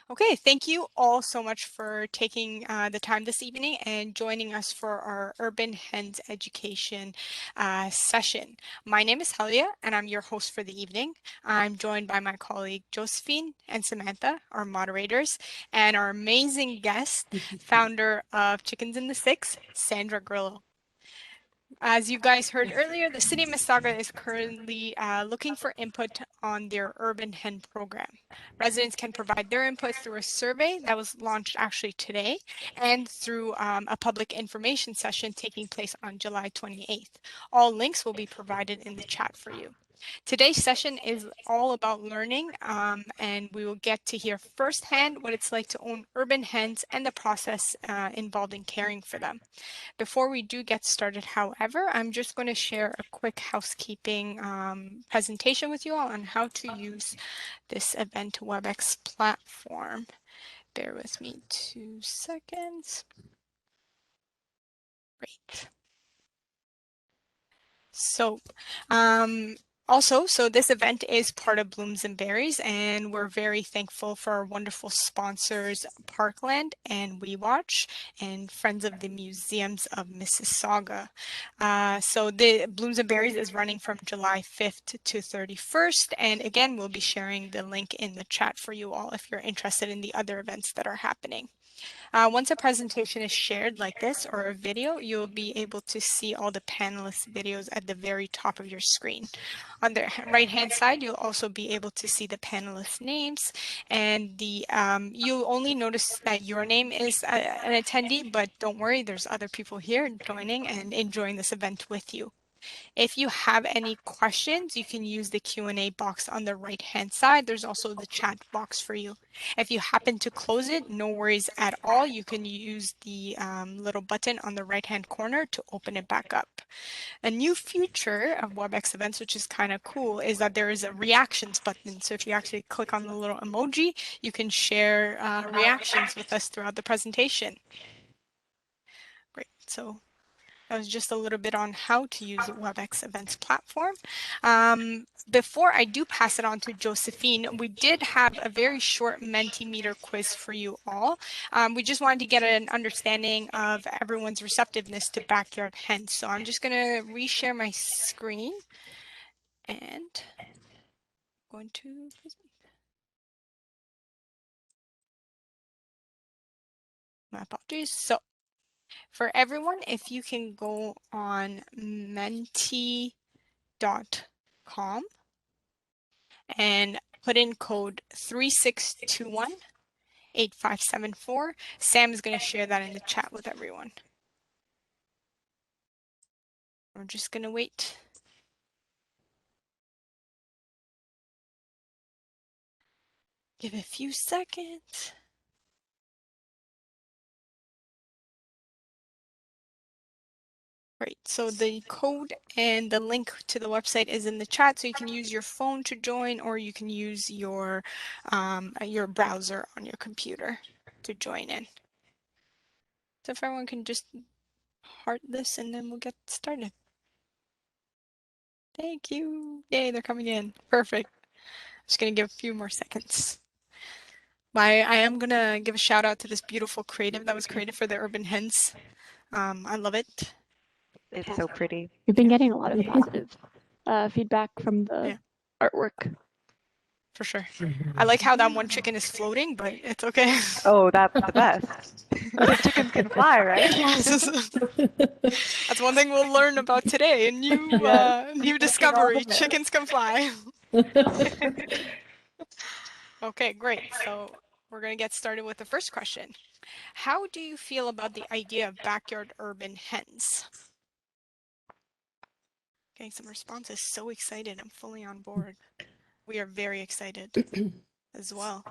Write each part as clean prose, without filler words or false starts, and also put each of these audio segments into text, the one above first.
Okay, thank you all so much for taking the time this evening and joining us for our Urban Hens Education session. My name is Helia, and I'm your host for the evening. I'm joined by my colleague Josephine and Samantha, our moderators, and our amazing guest, founder of Chickens in the Six, Sandra Grilo. As you guys heard earlier, the City of Mississauga is currently looking for input on their urban hen program. Residents can provide their input through a survey that was launched actually today and through a public information session taking place on July 28th. All links will be provided in the chat for you. Today's session is all about learning, and we will get to hear firsthand what it's like to own urban hens and the process involved in caring for them. Before we do get started, however, I'm just going to share a quick housekeeping presentation with you all on how to use this event WebEx platform. Bear with me 2 seconds. Great. So, so this event is part of Blooms and Berries, and we're very thankful for our wonderful sponsors, Parkland and We Watch, and Friends of the Museums of Mississauga. So the Blooms and Berries is running from July 5th to 31st, and again, we'll be sharing the link in the chat for you all if you're interested in the other events that are happening. Once a presentation is shared like this or a video, you'll be able to see all the panelists' videos at the very top of your screen. On the right-hand side, you'll also be able to see the panelists' names, and you'll only notice that your name is an attendee, but don't worry, there's other people here joining and enjoying this event with you. If you have any questions, you can use the Q&A box on the right-hand side. There's also the chat box for you. If you happen to close it, no worries at all. You can use the little button on the right-hand corner to open it back up. A new feature of WebEx events, which is kind of cool, is that there is a reactions button. So if you actually click on the little emoji, you can share reactions with us throughout the presentation. Great. So that was just a little bit on how to use WebEx events platform. Before I do pass it on to Josephine, we did have a very short Mentimeter quiz for you all. We just wanted to get an understanding of everyone's receptiveness to backyard hens. So I'm just going to reshare my screen and going to my apologies. So for everyone, if you can go on Mentee.com and put in code 3621-8574. Sam is going to share that in the chat with everyone. We're just going to wait. Give it a few seconds. Right, so the code and the link to the website is in the chat, so you can use your phone to join, or you can use your browser on your computer to join in. So if everyone can just heart this, and then we'll get started. Thank you. Yay, they're coming in. Perfect. Just gonna give a few more seconds. I am gonna give a shout out to this beautiful creative that was created for the Urban Hens. I love it. It's so pretty. We've been getting a lot of positive feedback from the artwork. For sure. I like how that one chicken is floating, but it's okay. Oh, that's the best. The chickens can fly, right? Yes. That's one thing we'll learn about today. A new discovery. Chickens can fly. Okay, great. So we're going to get started with the first question. How do you feel about the idea of backyard urban hens? Getting some responses. So excited. I'm fully on board. We are very excited as well.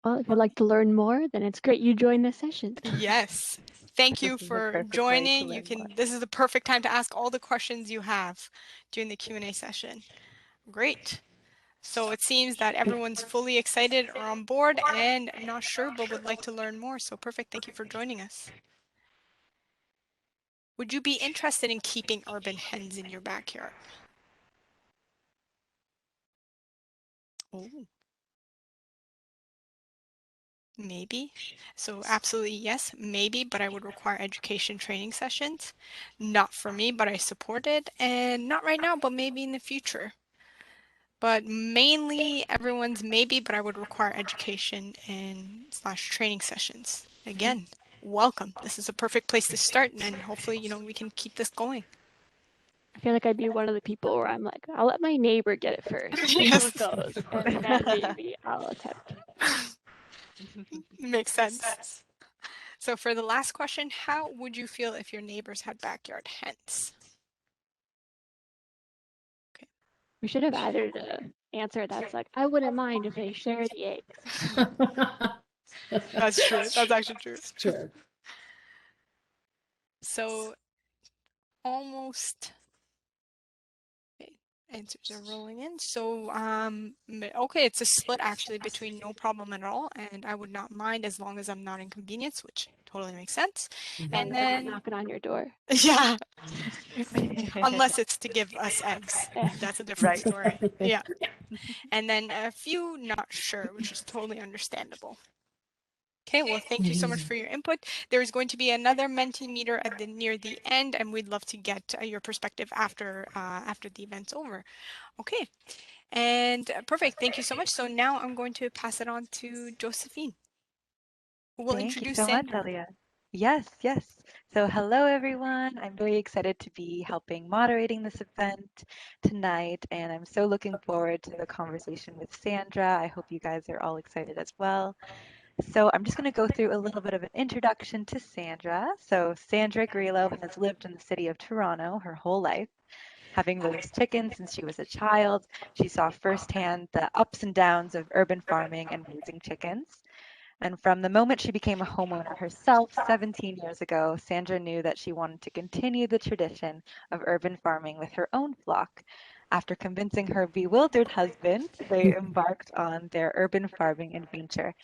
Well, if you'd like to learn more, then it's great you joined this session. Yes. Thank you for joining. This is the perfect time to ask all the questions you have during the Q&A session. Great. So it seems that everyone's fully excited or on board and not sure but would like to learn more. So perfect. Thank you for joining us. Would you be interested in keeping urban hens in your backyard? Oh, Maybe. So absolutely yes, maybe, but I would require education training sessions. Not for me, but I support it. And not right now, but maybe in the future. But mainly everyone's maybe, but I would require education and slash training sessions. Again, welcome. This is a perfect place to start, and hopefully, we can keep this going. I feel like I'd be one of the people where I'm like, I'll let my neighbor get it first, see how it Yes, goes, and then maybe I'll attempt. makes sense. So for the last question, how would you feel if your neighbors had backyard hens? Okay. We should have added an answer that's like, I wouldn't mind if they share the eggs. That's true. That's actually true. It's true. So almost okay, answers are rolling in. So okay, it's a split actually between no problem at all and I would not mind as long as I'm not inconvenienced, which totally makes sense. And then Knocking on your door. yeah, unless it's to give us eggs. That's a different Right. story. Yeah. And then a few not sure, which is totally understandable. Okay, well, thank you so much for your input. There is going to be another Menti meter at near the end, and we'd love to get your perspective after the event's over. Okay, and perfect. Thank you so much. So now I'm going to pass it on to Josephine, who will Thank you introduce so much, Sandra. Elia. Yes, yes. So hello, everyone. I'm very excited to be helping moderating this event tonight, and I'm so looking forward to the conversation with Sandra. I hope you guys are all excited as well. So I'm just going to go through a little bit of an introduction to Sandra. So Sandra Grilo has lived in the city of Toronto her whole life. Having raised chickens since she was a child, she saw firsthand the ups and downs of urban farming and raising chickens. And from the moment she became a homeowner herself 17 years ago, Sandra knew that she wanted to continue the tradition of urban farming with her own flock. After convincing her bewildered husband, they embarked on their urban farming adventure.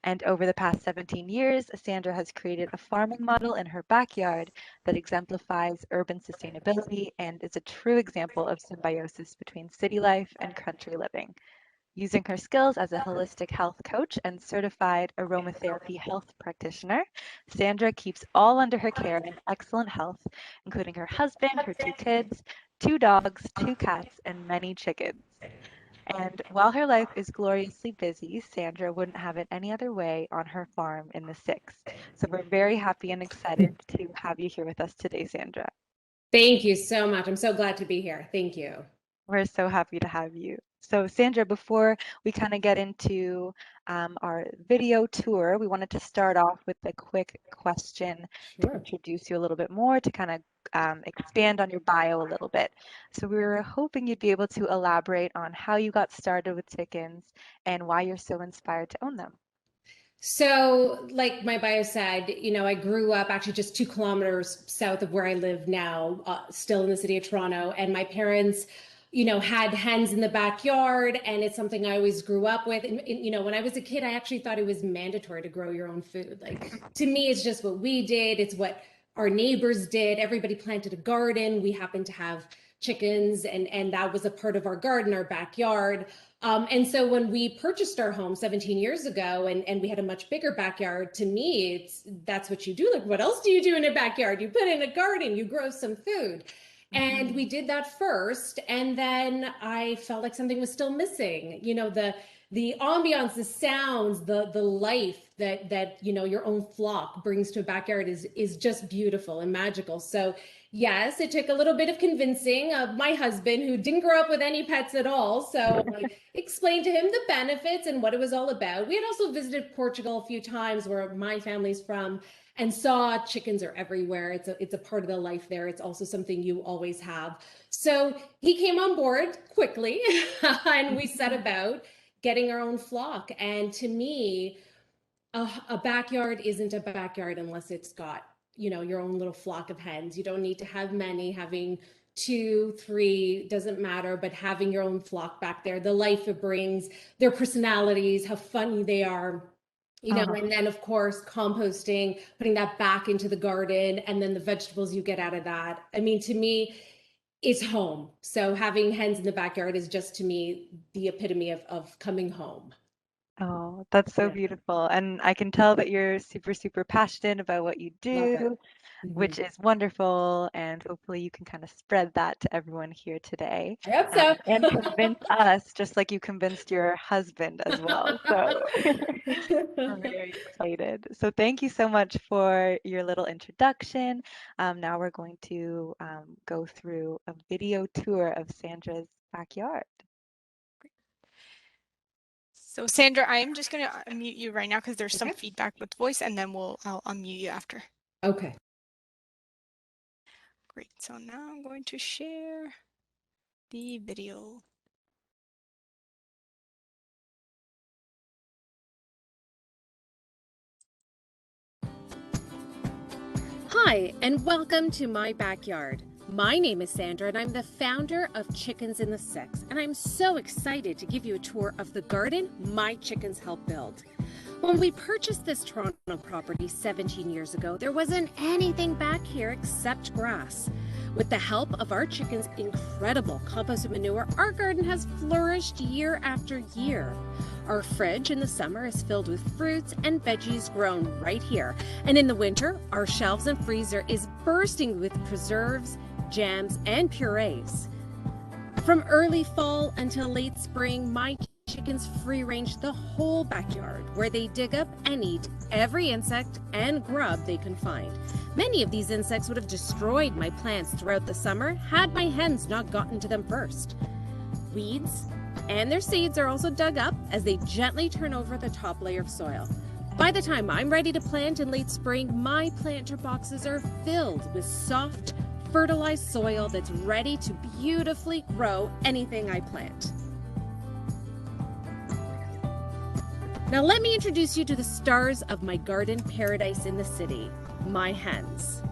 And over the past 17 years, Sandra has created a farming model in her backyard that exemplifies urban sustainability and is a true example of symbiosis between city life and country living. Using her skills as a holistic health coach and certified aromatherapy health practitioner, Sandra keeps all under her care in excellent health, including her husband, her two kids, two dogs, two cats, and many chickens. And while her life is gloriously busy, Sandra wouldn't have it any other way on her farm in the six. So we're very happy and excited to have you here with us today, Sandra. Thank you so much. I'm so glad to be here. Thank you. We're so happy to have you. So Sandra, before we kind of get into our video tour, we wanted to start off with a quick question to introduce you a little bit more, to kind of expand on your bio a little bit. So we were hoping you'd be able to elaborate on how you got started with chickens and why you're so inspired to own them. So, like my bio said, I grew up actually just 2 kilometers south of where I live now, still in the city of Toronto. And my parents, had hens in the backyard, and it's something I always grew up with. And when I was a kid, I actually thought it was mandatory to grow your own food. Like, to me, it's just what we did. It's what our neighbors did. Everybody planted a garden. We happened to have chickens, and that was a part of our garden, our backyard. And so when we purchased our home 17 years ago and we had a much bigger backyard, to me, that's what you do. Like, what else do you do in a backyard? You put in a garden, you grow some food. And we did that first. And then I felt like something was still missing. The ambiance, the sounds, the life that your own flock brings to a backyard is just beautiful and magical. So yes, it took a little bit of convincing of my husband, who didn't grow up with any pets at all. So I explained to him the benefits and what it was all about. We had also visited Portugal a few times, where my family's from, and saw chickens are everywhere. It's a part of the life there. It's also something you always have. So he came on board quickly and we set about getting our own flock. And to me, a backyard isn't a backyard unless it's got your own little flock of hens. You don't need to have many. Having 2, 3 doesn't matter, but having your own flock back there, the life it brings, their personalities, how funny they are, and then of course composting, putting that back into the garden, and then the vegetables you get out of that. I mean, to me, it's home. So having hens in the backyard is just, to me, the epitome of coming home. Oh, that's so Yeah. beautiful. And I can tell that you're super, super passionate about what you Love it. do, which is wonderful. And hopefully you can kind of spread that to everyone here today, I hope so. and convince us, just like you convinced your husband as well. So we're very excited. So thank you so much for your little introduction. Now we're going to go through a video tour of Sandra's backyard. So Sandra, I am just going to unmute you right now because there's some Okay. feedback with voice, and then I'll unmute you after. Okay. Great. So now I'm going to share the video. Hi, and welcome to my backyard. My name is Sandra, and I'm the founder of Chickens in the Six, and I'm so excited to give you a tour of the garden my chickens helped build. When we purchased this Toronto property 17 years ago, there wasn't anything back here except grass. With the help of our chickens' incredible compost manure, our garden has flourished year after year. Our fridge in the summer is filled with fruits and veggies grown right here. And in the winter, our shelves and freezer is bursting with preserves, jams, and purees. From early fall until late spring, my chickens free range the whole backyard, where they dig up and eat every insect and grub they can find. Many of these insects would have destroyed my plants throughout the summer had my hens not gotten to them first. Weeds and their seeds are also dug up as they gently turn over the top layer of soil. By the time I'm ready to plant in late spring, my planter boxes are filled with soft, fertilized soil that's ready to beautifully grow anything I plant. Now let me introduce you to the stars of my garden paradise in the city, my hens.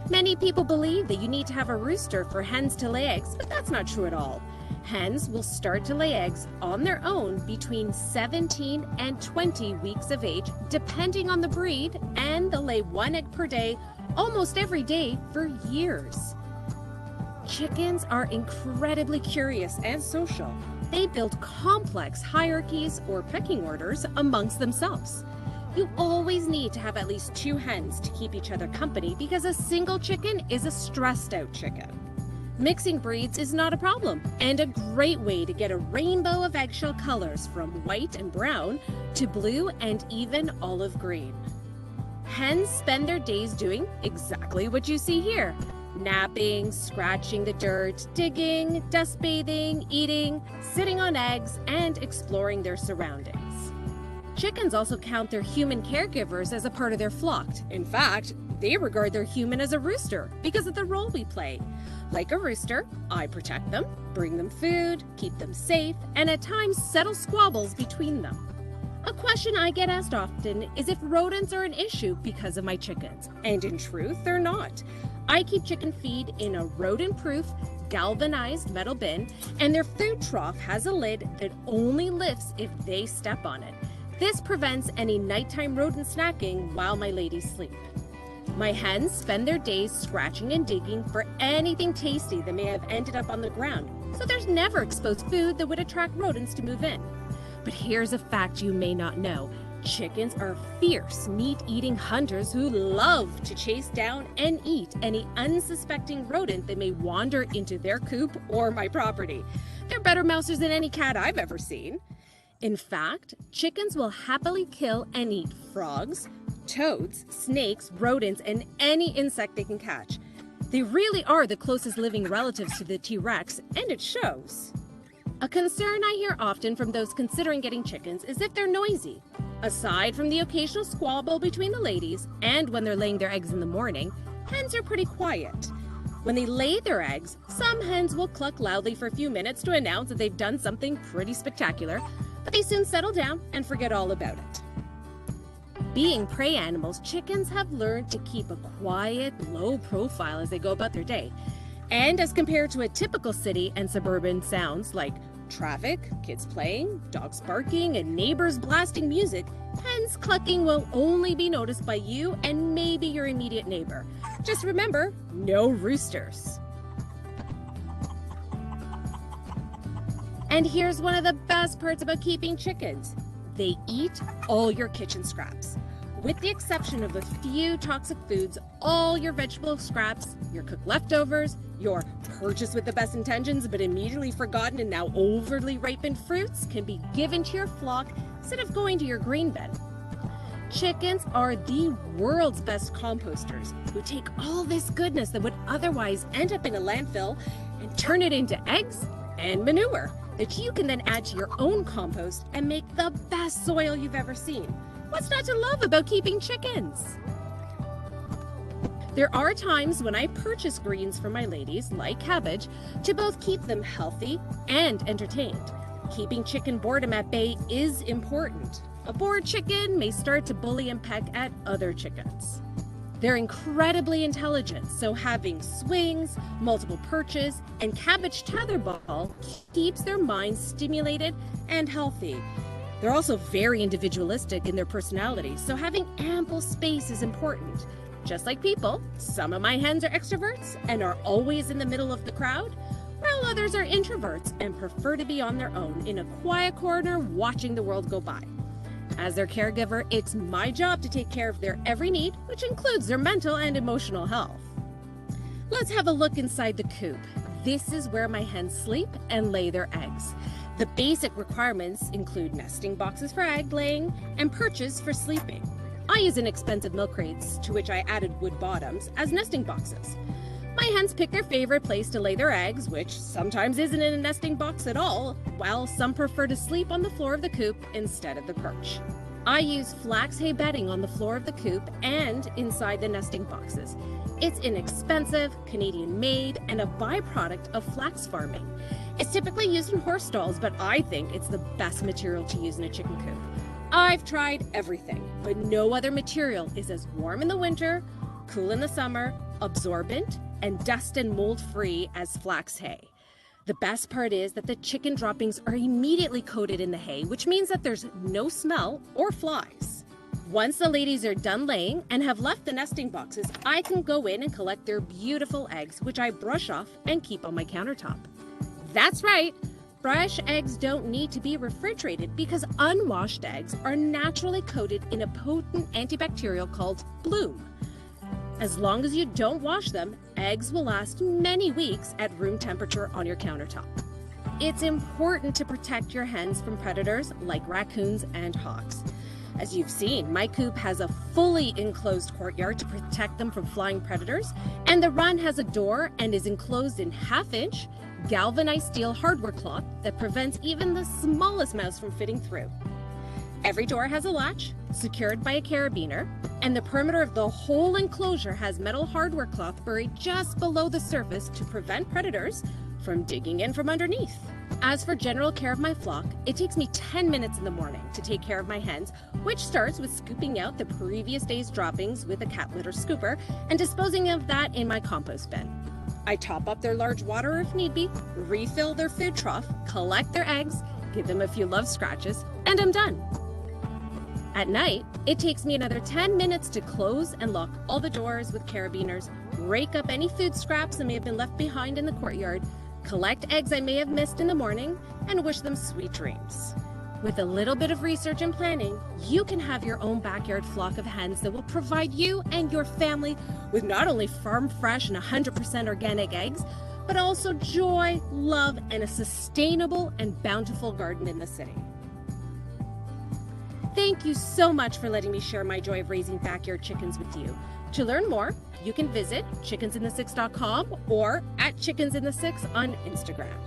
Many people believe that you need to have a rooster for hens to lay eggs, but that's not true at all. Hens will start to lay eggs on their own between 17 and 20 weeks of age, depending on the breed, and they'll lay 1 egg per day, almost every day for years. Chickens are incredibly curious and social. They build complex hierarchies or pecking orders amongst themselves. You always need to have at least 2 hens to keep each other company because a single chicken is a stressed out chicken. Mixing breeds is not a problem and a great way to get a rainbow of eggshell colors from white and brown to blue and even olive green. Hens spend their days doing exactly what you see here: napping, scratching the dirt, digging, dust bathing, eating, sitting on eggs, and exploring their surroundings. Chickens also count their human caregivers as a part of their flock. In fact, they regard their human as a rooster because of the role we play. Like a rooster, I protect them, bring them food, keep them safe, and at times settle squabbles between them. A question I get asked often is if rodents are an issue because of my chickens, and in truth, they're not. I keep chicken feed in a rodent-proof, galvanized metal bin, and their food trough has a lid that only lifts if they step on it. This prevents any nighttime rodent snacking while my ladies sleep. My hens spend their days scratching and digging for anything tasty that may have ended up on the ground, so there's never exposed food that would attract rodents to move in. But here's a fact you may not know. Chickens are fierce meat-eating hunters who love to chase down and eat any unsuspecting rodent that may wander into their coop or my property. They're better mousers than any cat I've ever seen. In fact, chickens will happily kill and eat frogs, toads, snakes, rodents, and any insect they can catch. They really are the closest living relatives to the T-Rex, and it shows. A concern I hear often from those considering getting chickens is if they're noisy. Aside from the occasional squabble between the ladies and when they're laying their eggs in the morning, hens are pretty quiet. When they lay their eggs, some hens will cluck loudly for a few minutes to announce that they've done something pretty spectacular, but they soon settle down and forget all about it. Being prey animals, chickens have learned to keep a quiet, low profile as they go about their day. And as compared to a typical city and suburban sounds like traffic, kids playing, dogs barking, and neighbors blasting music, hens clucking will only be noticed by you and maybe your immediate neighbor. Just remember, no roosters. And here's one of the best parts about keeping chickens. They eat all your kitchen scraps. With the exception of a few toxic foods, all your vegetable scraps, your cooked leftovers, your purchased with the best intentions but immediately forgotten and now overly ripened fruits can be given to your flock instead of going to your grain bin. Chickens are the world's best composters who take all this goodness that would otherwise end up in a landfill and turn it into eggs and manure that you can then add to your own compost and make the best soil you've ever seen. What's not to love about keeping chickens? There are times when I purchase greens for my ladies, like cabbage, to both keep them healthy and entertained. Keeping chicken boredom at bay is important. A bored chicken may start to bully and peck at other chickens. They're incredibly intelligent, so having swings, multiple perches, and cabbage tetherball keeps their minds stimulated and healthy. They're also very individualistic in their personality, so having ample space is important. Just like people, some of my hens are extroverts and are always in the middle of the crowd, while others are introverts and prefer to be on their own in a quiet corner watching the world go by. As their caregiver, it's my job to take care of their every need, which includes their mental and emotional health. Let's have a look inside the coop. This is where my hens sleep and lay their eggs. The basic requirements include nesting boxes for egg laying and perches for sleeping. I use inexpensive milk crates, to which I added wood bottoms, as nesting boxes. My hens pick their favorite place to lay their eggs, which sometimes isn't in a nesting box at all, while some prefer to sleep on the floor of the coop instead of the perch. I use flax hay bedding on the floor of the coop and inside the nesting boxes. It's inexpensive, Canadian-made, and a byproduct of flax farming. It's typically used in horse stalls, but I think it's the best material to use in a chicken coop. I've tried everything, but no other material is as warm in the winter, cool in the summer, absorbent, and dust and mold free as flax hay. The best part is that the chicken droppings are immediately coated in the hay, which means that there's no smell or flies. Once the ladies are done laying and have left the nesting boxes, I can go in and collect their beautiful eggs, which I brush off and keep on my countertop. That's right, fresh eggs don't need to be refrigerated because unwashed eggs are naturally coated in a potent antibacterial called bloom. As long as you don't wash them, eggs will last many weeks at room temperature on your countertop. It's important to protect your hens from predators like raccoons and hawks. As you've seen, my coop has a fully enclosed courtyard to protect them from flying predators, and the run has a door and is enclosed in half-inch galvanized steel hardware cloth that prevents even the smallest mouse from fitting through. Every door has a latch, secured by a carabiner, and the perimeter of the whole enclosure has metal hardware cloth buried just below the surface to prevent predators from digging in from underneath. As for general care of my flock, it takes me 10 minutes in the morning to take care of my hens, which starts with scooping out the previous day's droppings with a cat litter scooper and disposing of that in my compost bin. I top up their large water if need be, refill their food trough, collect their eggs, give them a few love scratches, and I'm done. At night, it takes me another 10 minutes to close and lock all the doors with carabiners, rake up any food scraps that may have been left behind in the courtyard, collect eggs I may have missed in the morning, and wish them sweet dreams. With a little bit of research and planning, you can have your own backyard flock of hens that will provide you and your family with not only farm fresh and 100% organic eggs, but also joy, love, and a sustainable and bountiful garden in the city. Thank you so much for letting me share my joy of raising backyard chickens with you. To learn more, you can visit chickensinthesix.com or at chickensinthesix on Instagram.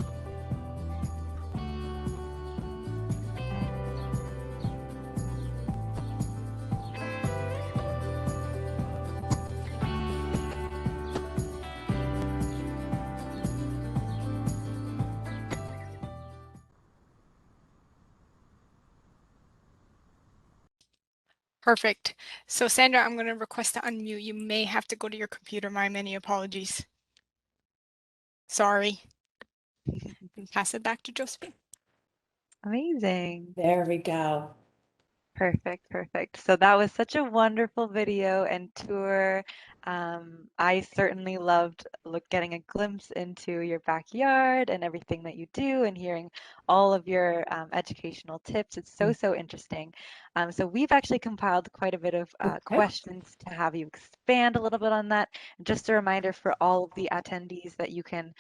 Perfect. So Sandra, I'm going to request to unmute. You may have to go to your computer. My many apologies. Sorry. Pass it back to Josephine. Amazing. There we go. Perfect, perfect. So that was such a wonderful video and tour I certainly loved getting a glimpse into your backyard and everything that you do and hearing all of your educational tips. It's so interesting. So we've actually compiled quite a bit of Okay. questions to have you expand a little bit on that. Just a reminder for all of the attendees that you can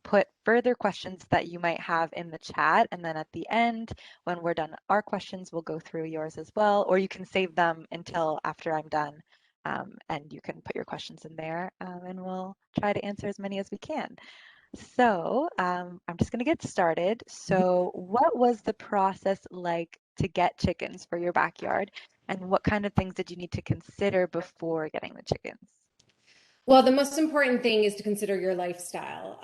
put further questions that you might have in the chat. And then at the end, when we're done our questions, we'll go through yours as well, or you can save them until after I'm done. And you can put your questions in there and we'll try to answer as many as we can. So I'm just going to get started. So what was the process like to get chickens for your backyard? And what kind of things did you need to consider before getting the chickens? Well, the most important thing is to consider your lifestyle.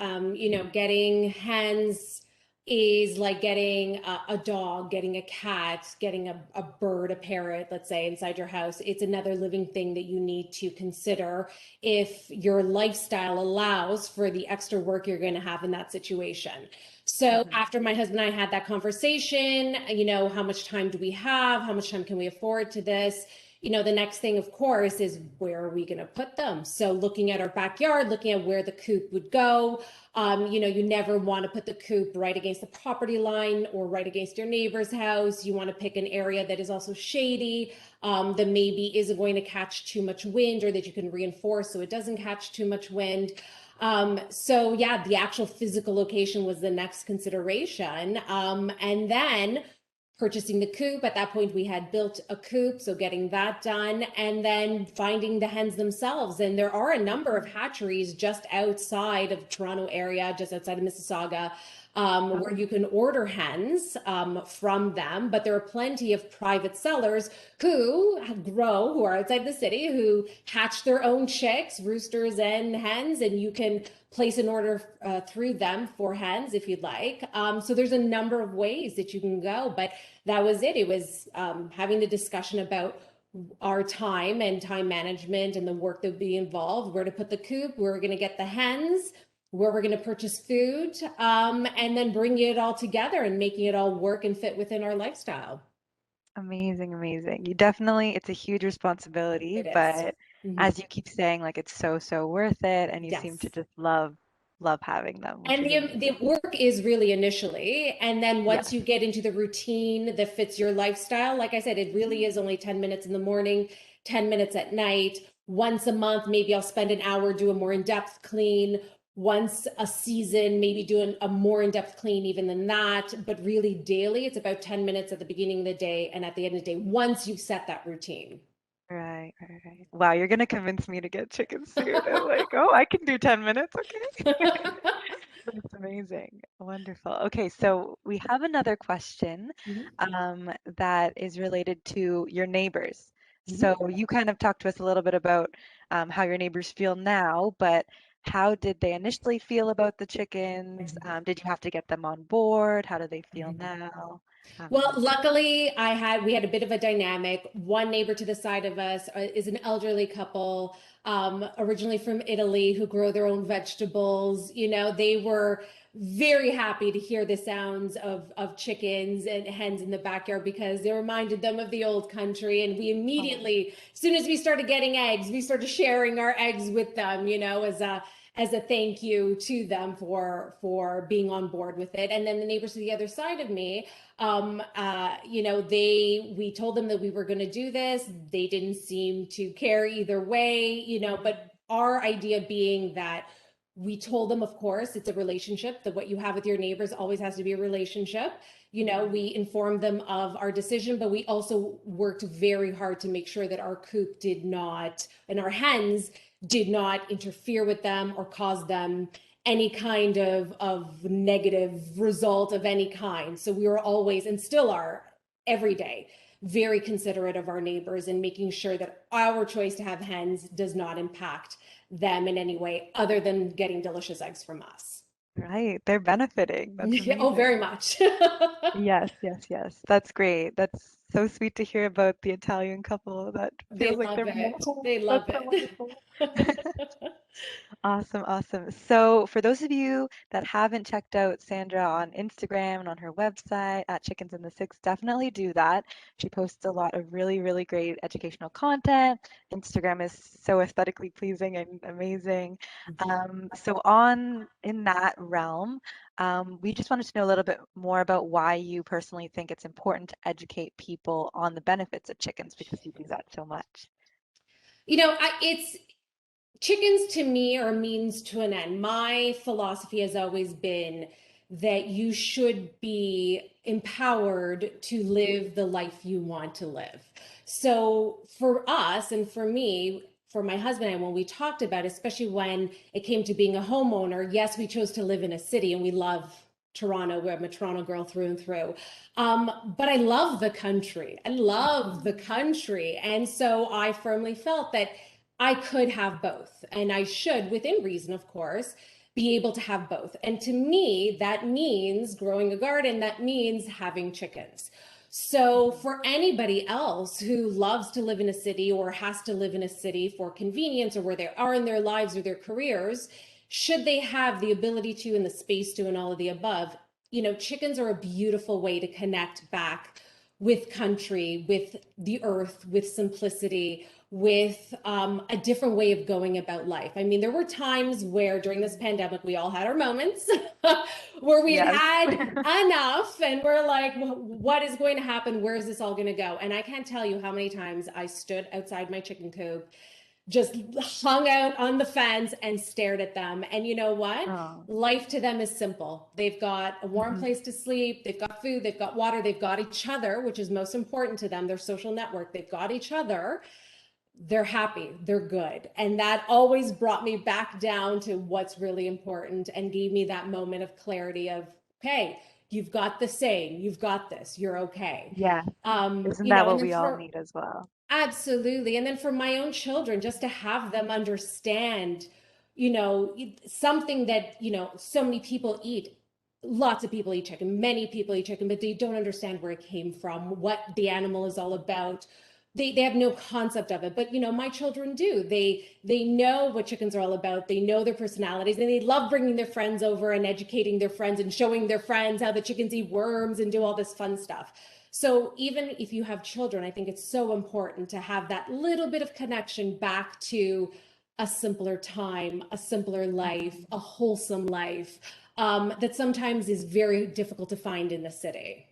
Getting hens is like getting a dog, getting a cat, getting a bird, a parrot, let's say, inside your house. It's another living thing that you need to consider if your lifestyle allows for the extra work you're going to have in that situation. So after my husband and I had that conversation, how much time do we have? How much time can we afford to this? The next thing, of course, is where are we going to put them? So looking at our backyard, looking at where the coop would go. You never want to put the coop right against the property line or right against your neighbor's house. You want to pick an area that is also shady, that maybe isn't going to catch too much wind, or that you can reinforce so it doesn't catch too much wind. So yeah, the actual physical location was the next consideration. And then purchasing the coop. At that point, we had built a coop, so getting that done, and then finding the hens themselves. And there are a number of hatcheries just outside of Toronto area, just outside of Mississauga, where you can order hens from them. But there are plenty of private sellers who are outside the city, who hatch their own chicks, roosters and hens, and you can place an order through them for hens if you'd like. So there's a number of ways that you can go, but that was it. It was having the discussion about our time and time management and the work that would be involved, where to put the coop, where we're going to get the hens, where we're going to purchase food, and then bringing it all together and making it all work and fit within our lifestyle. Amazing, amazing. It's a huge responsibility, but as you keep saying, like it's so worth it, and you seem to just love having them. And the work is really initially, and then once you get into the routine that fits your lifestyle, like I said, it really is only 10 minutes in the morning, 10 minutes at night. Once a month, maybe I'll spend an hour, do a more in-depth clean. Once a season, maybe doing a more in-depth clean even than that. But really daily, it's about 10 minutes at the beginning of the day and at the end of the day, once you've set that routine. Right. Wow, you're going to convince me to get chickens soon. I'm like, oh, I can do 10 minutes. Okay. That's amazing. Wonderful. Okay, so we have another question that is related to your neighbors. So you kind of talked to us a little bit about how your neighbors feel now, but how did they initially feel about the chickens? Did you have to get them on board? How do they feel now? Well, luckily we had a bit of a dynamic. One neighbor to the side of us is an elderly couple, originally from Italy, who grow their own vegetables. They were very happy to hear the sounds of chickens and hens in the backyard, because they reminded them of the old country. And we immediately, as soon as we started getting eggs, we started sharing our eggs with them, as a thank you to them for being on board with it. And then the neighbors to the other side of me, we told them that we were going to do this. They didn't seem to care either way, but our idea being that we told them, of course, it's a relationship, that what you have with your neighbors always has to be a relationship. We informed them of our decision, but we also worked very hard to make sure that our coop did not, and our hens did not interfere with them or cause them any kind of negative result of any kind. So we were always, and still are every day, very considerate of our neighbors and making sure that our choice to have hens does not impact them in any way other than getting delicious eggs from us. Right, they're benefiting. That's amazing. Oh, very much. Yes. That's great. That's So sweet to hear about the Italian couple that They feels like love they're more it. home. They love That's so it. wonderful. Awesome, awesome. So for those of you that haven't checked out Sandra on Instagram and on her website at Chickens in the Six, definitely do that. She posts a lot of really, really great educational content. Instagram is so aesthetically pleasing and amazing. So on in that realm, we just wanted to know a little bit more about why you personally think it's important to educate people on the benefits of chickens because you do that so much. It's chickens to me are a means to an end. My philosophy has always been that you should be empowered to live the life you want to live. So for us and for me, for my husband and I, when we talked about it, especially when it came to being a homeowner, yes, we chose to live in a city and we love Toronto. I'm a Toronto girl through and through. But I love the country. I love the country. And so I firmly felt that I could have both, and I should, within reason, of course, be able to have both. And to me, that means growing a garden, that means having chickens. So for anybody else who loves to live in a city or has to live in a city for convenience or where they are in their lives or their careers, should they have the ability to and the space to and all of the above, chickens are a beautiful way to connect back with country, with the earth, with simplicity, with a different way of going about life. I mean, there were times where during this pandemic, we all had our moments where we Yes. had enough and we're like, what is going to happen? Where is this all going to go? And I can't tell you how many times I stood outside my chicken coop, just hung out on the fence and stared at them. And you know what? Oh. Life to them is simple. They've got a warm place to sleep. They've got food. They've got water. They've got each other, which is most important to them, their social network. They've got each other. They're happy. They're good. And that always brought me back down to what's really important and gave me that moment of clarity of, okay, you've got the same. You've got this. You're okay. Yeah. Isn't that what And then we all need as well? absolutely. And then for my own children, just to have them understand, something that, so many people eat. Lots of people eat chicken, many people eat chicken, but they don't understand where it came from, what the animal is all about. They have no concept of it. But my children do. They know what chickens are all about. They know their personalities and they love bringing their friends over and educating their friends and showing their friends how the chickens eat worms and do all this fun stuff. So even if you have children, I think it's so important to have that little bit of connection back to a simpler time, a simpler life, a wholesome life, that sometimes is very difficult to find in the city.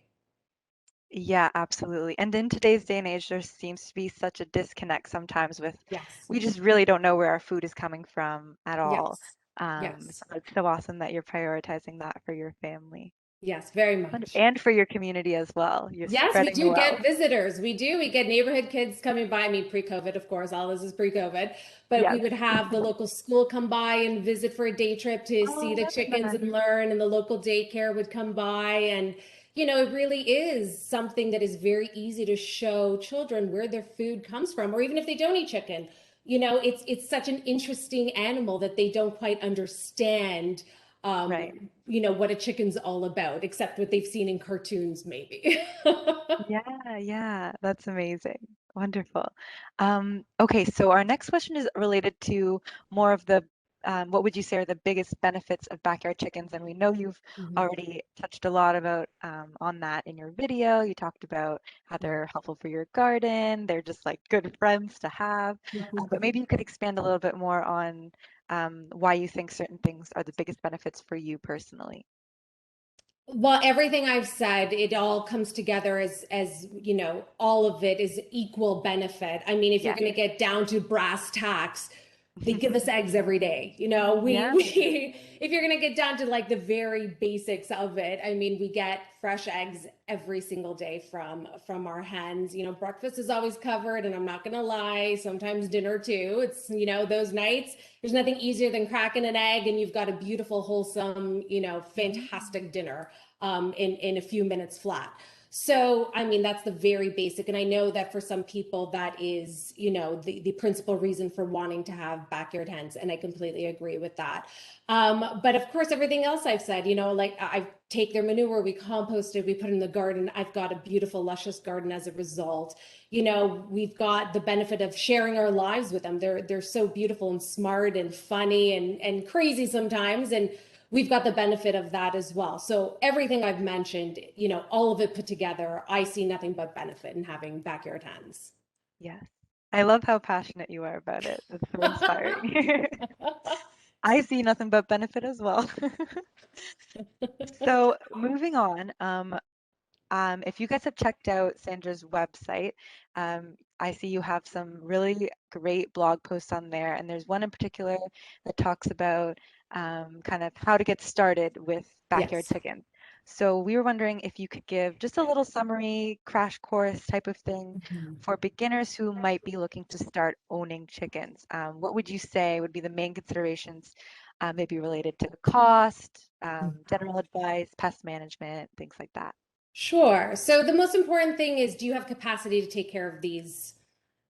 Yeah, absolutely. And in today's day and age, there seems to be such a disconnect sometimes with, Yes. we just really don't know where our food is coming from at all. Yes. Yes. So it's so awesome that you're prioritizing that for your family Yes, very much. and for your community as well. You're Yes, we spreading the do get wealth. visitors. We do. We get neighborhood kids coming by. I mean, pre-COVID, of course, all this is pre-COVID, but we Yes. would have the local school come by and visit for a day trip to see Oh, the that's chickens nice. and learn, and the local daycare would come by. And, it really is something that is very easy to show children where their food comes from, or even if they don't eat chicken, it's such an interesting animal that they don't quite understand Right. what a chicken's all about, except what they've seen in cartoons, maybe. Yeah, that's amazing. Wonderful. Okay, so our next question is related to more of the what would you say are the biggest benefits of backyard chickens? And we know you've already touched a lot about on that in your video. You talked about how they're helpful for your garden. They're just like good friends to have. But maybe you could expand a little bit more on why you think certain things are the biggest benefits for you personally. Well, everything I've said, it all comes together as all of it is equal benefit. I mean, if you're Yeah. going to get down to brass tacks, they give us eggs every day. Yeah. If you're going to get down to like the very basics of it, I mean, we get fresh eggs every single day from our hens. Breakfast is always covered, and I'm not going to lie, sometimes dinner too. It's, those nights, there's nothing easier than cracking an egg and you've got a beautiful, wholesome, fantastic dinner in a few minutes flat. So, I mean, that's the very basic. And I know that for some people, that is, the principal reason for wanting to have backyard hens. And I completely agree with that. But of course, everything else I've said, like I take their manure, we compost it, we put it in the garden. I've got a beautiful, luscious garden as a result. We've got the benefit of sharing our lives with them. They're so beautiful and smart and funny and crazy sometimes. And we've got the benefit of that as well. So everything I've mentioned, all of it put together, I see nothing but benefit in having backyard hens. Yes. I love how passionate you are about it. That's so inspiring. I see nothing but benefit as well. So moving on, if you guys have checked out Sandra's website, I see you have some really great blog posts on there, and there's one in particular that talks about kind of how to get started with backyard Yes. chickens. So we were wondering if you could give just a little summary, crash course type of thing for beginners who might be looking to start owning chickens. What would you say would be the main considerations, maybe related to cost, general advice, pest management, things like that? Sure. So the most important thing is, do you have capacity to take care of these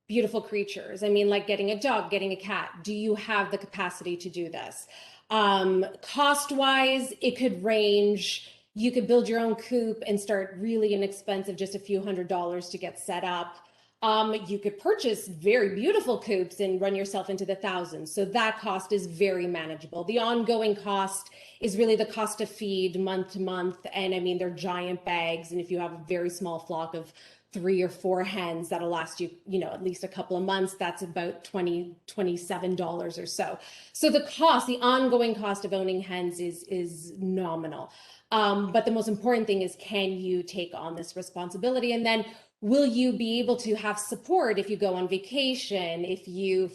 beautiful creatures? I mean, like getting a dog, getting a cat. Do you have the capacity to do this? Cost wise, it could range. You could build your own coop and start really inexpensive, just a few $100s to get set up. You could purchase very beautiful coops and run yourself into the thousands. So that cost is very manageable. The ongoing cost is really the cost of feed month to month. And I mean, they're giant bags. And if you have a very small flock of 3 or 4 hens, that'll last you, at least a couple of months. That's about $27 or so. So the ongoing cost of owning hens is nominal. But the most important thing is, can you take on this responsibility? And then will you be able to have support if you go on vacation, if you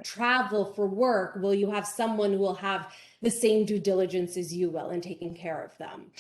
travel for work? Will you have someone who will have the same due diligence as you will in taking care of them?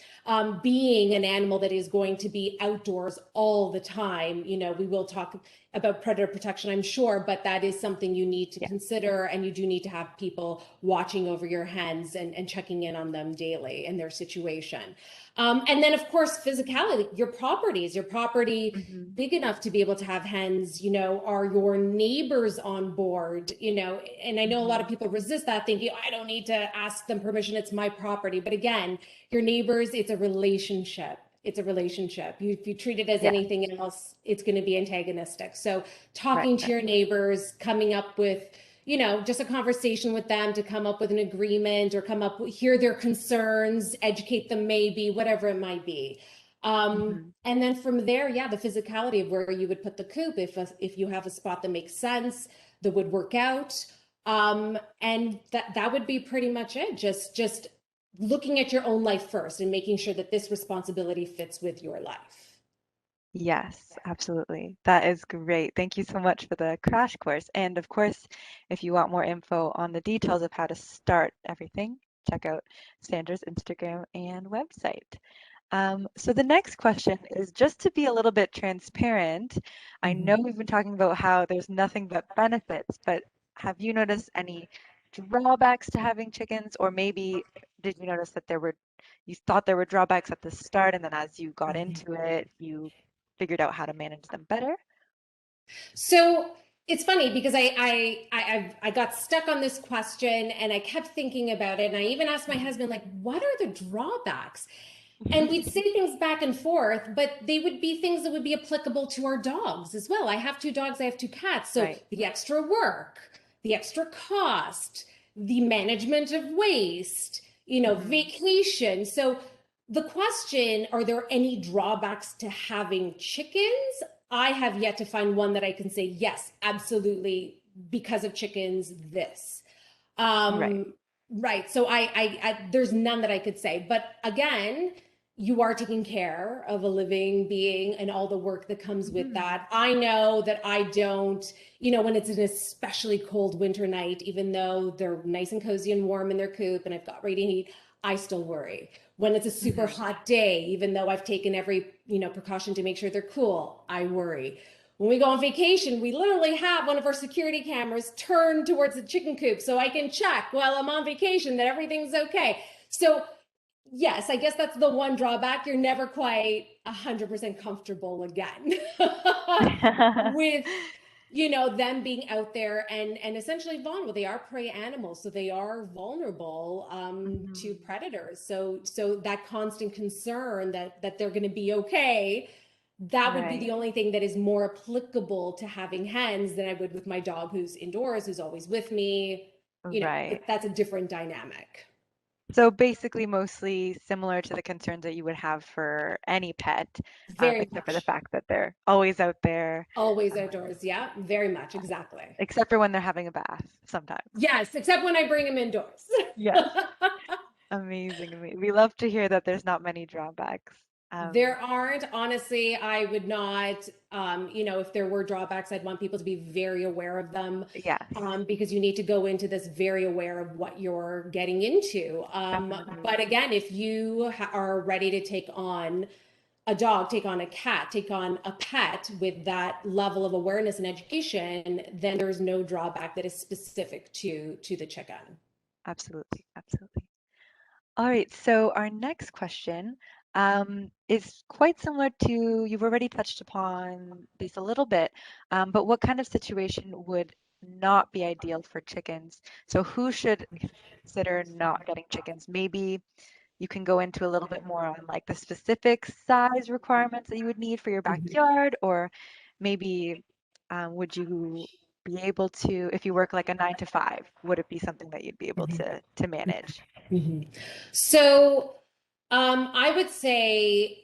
Being an animal that is going to be outdoors all the time, we will talk about predator protection, I'm sure, but that is something you need to consider, and you do need to have people watching over your hens and checking in on them daily and their situation. And then, of course, physicality, your property big enough to be able to have hens? Are your neighbors on board? And I know a lot of people resist that, thinking, I don't need to ask them permission, it's my property. But again, your neighbors, it's a relationship. It's a relationship. If you treat it as anything else, it's going to be antagonistic. So talking to your neighbors, coming up with, just a conversation with them to come up with an agreement, or hear their concerns, educate them, maybe, whatever it might be. And then from there, the physicality of where you would put the coop, if you have a spot that makes sense, that would work out. And that would be pretty much it. Just looking at your own life first and making sure that this responsibility fits with your life. Yes, absolutely. That is great. Thank you so much for the crash course. And of course, if you want more info on the details of how to start everything, check out Sandra's Instagram and website. So the next question is just to be a little bit transparent. I know we've been talking about how there's nothing but benefits, but have you noticed any drawbacks to having chickens? Or maybe did you notice that you thought there were drawbacks at the start, and then as you got into it, you figured out how to manage them better? So it's funny because I got stuck on this question, and I kept thinking about it. And I even asked my husband, like, what are the drawbacks? And we'd say things back and forth, but they would be things that would be applicable to our dogs as well. I have 2 dogs, I have 2 cats. So the extra work, the extra cost, the management of waste, vacation. So the question, are there any drawbacks to having chickens? I have yet to find one that I can say, yes, absolutely, because of chickens, this. Right. So I there's none that I could say. But again, you are taking care of a living being and all the work that comes with that. I know that I don't, when it's an especially cold winter night, even though they're nice and cozy and warm in their coop and I've got radiant heat, I still worry. When it's a super hot day, even though I've taken every, precaution to make sure they're cool, I worry. When we go on vacation, we literally have one of our security cameras turned towards the chicken coop so I can check while I'm on vacation that everything's okay. So Yes, I guess that's the one drawback. You're never quite 100% comfortable again with, them being out there and essentially vulnerable. They are prey animals, so they are vulnerable to predators. So that constant concern that they're going to be okay, that would be the only thing that is more applicable to having hens than I would with my dog who's indoors, who's always with me. Right. That's a different dynamic. So basically, mostly similar to the concerns that you would have for any pet, Very except for the much. fact that they're always out there, Always outdoors. Yeah, very much. Exactly. except for when they're having a bath sometimes. Yes, except when I bring them indoors. Yes. Amazing, amazing. We love to hear that there's not many drawbacks. There aren't, honestly, I would not, if there were drawbacks, I'd want people to be very aware of them. Yes. Because you need to go into this very aware of what you're getting into. But again, if you are ready to take on a dog, take on a cat, take on a pet with that level of awareness and education, then there's no drawback that is specific to the chicken. Absolutely, absolutely. All right, so our next question is quite similar to, you've already touched upon this a little bit, but what kind of situation would not be ideal for chickens? So who should consider not getting chickens? Maybe you can go into a little bit more on like the specific size requirements that you would need for your backyard, or maybe would you be able to, if you work like a 9 to 5, would it be something that you'd be able to manage? So I would say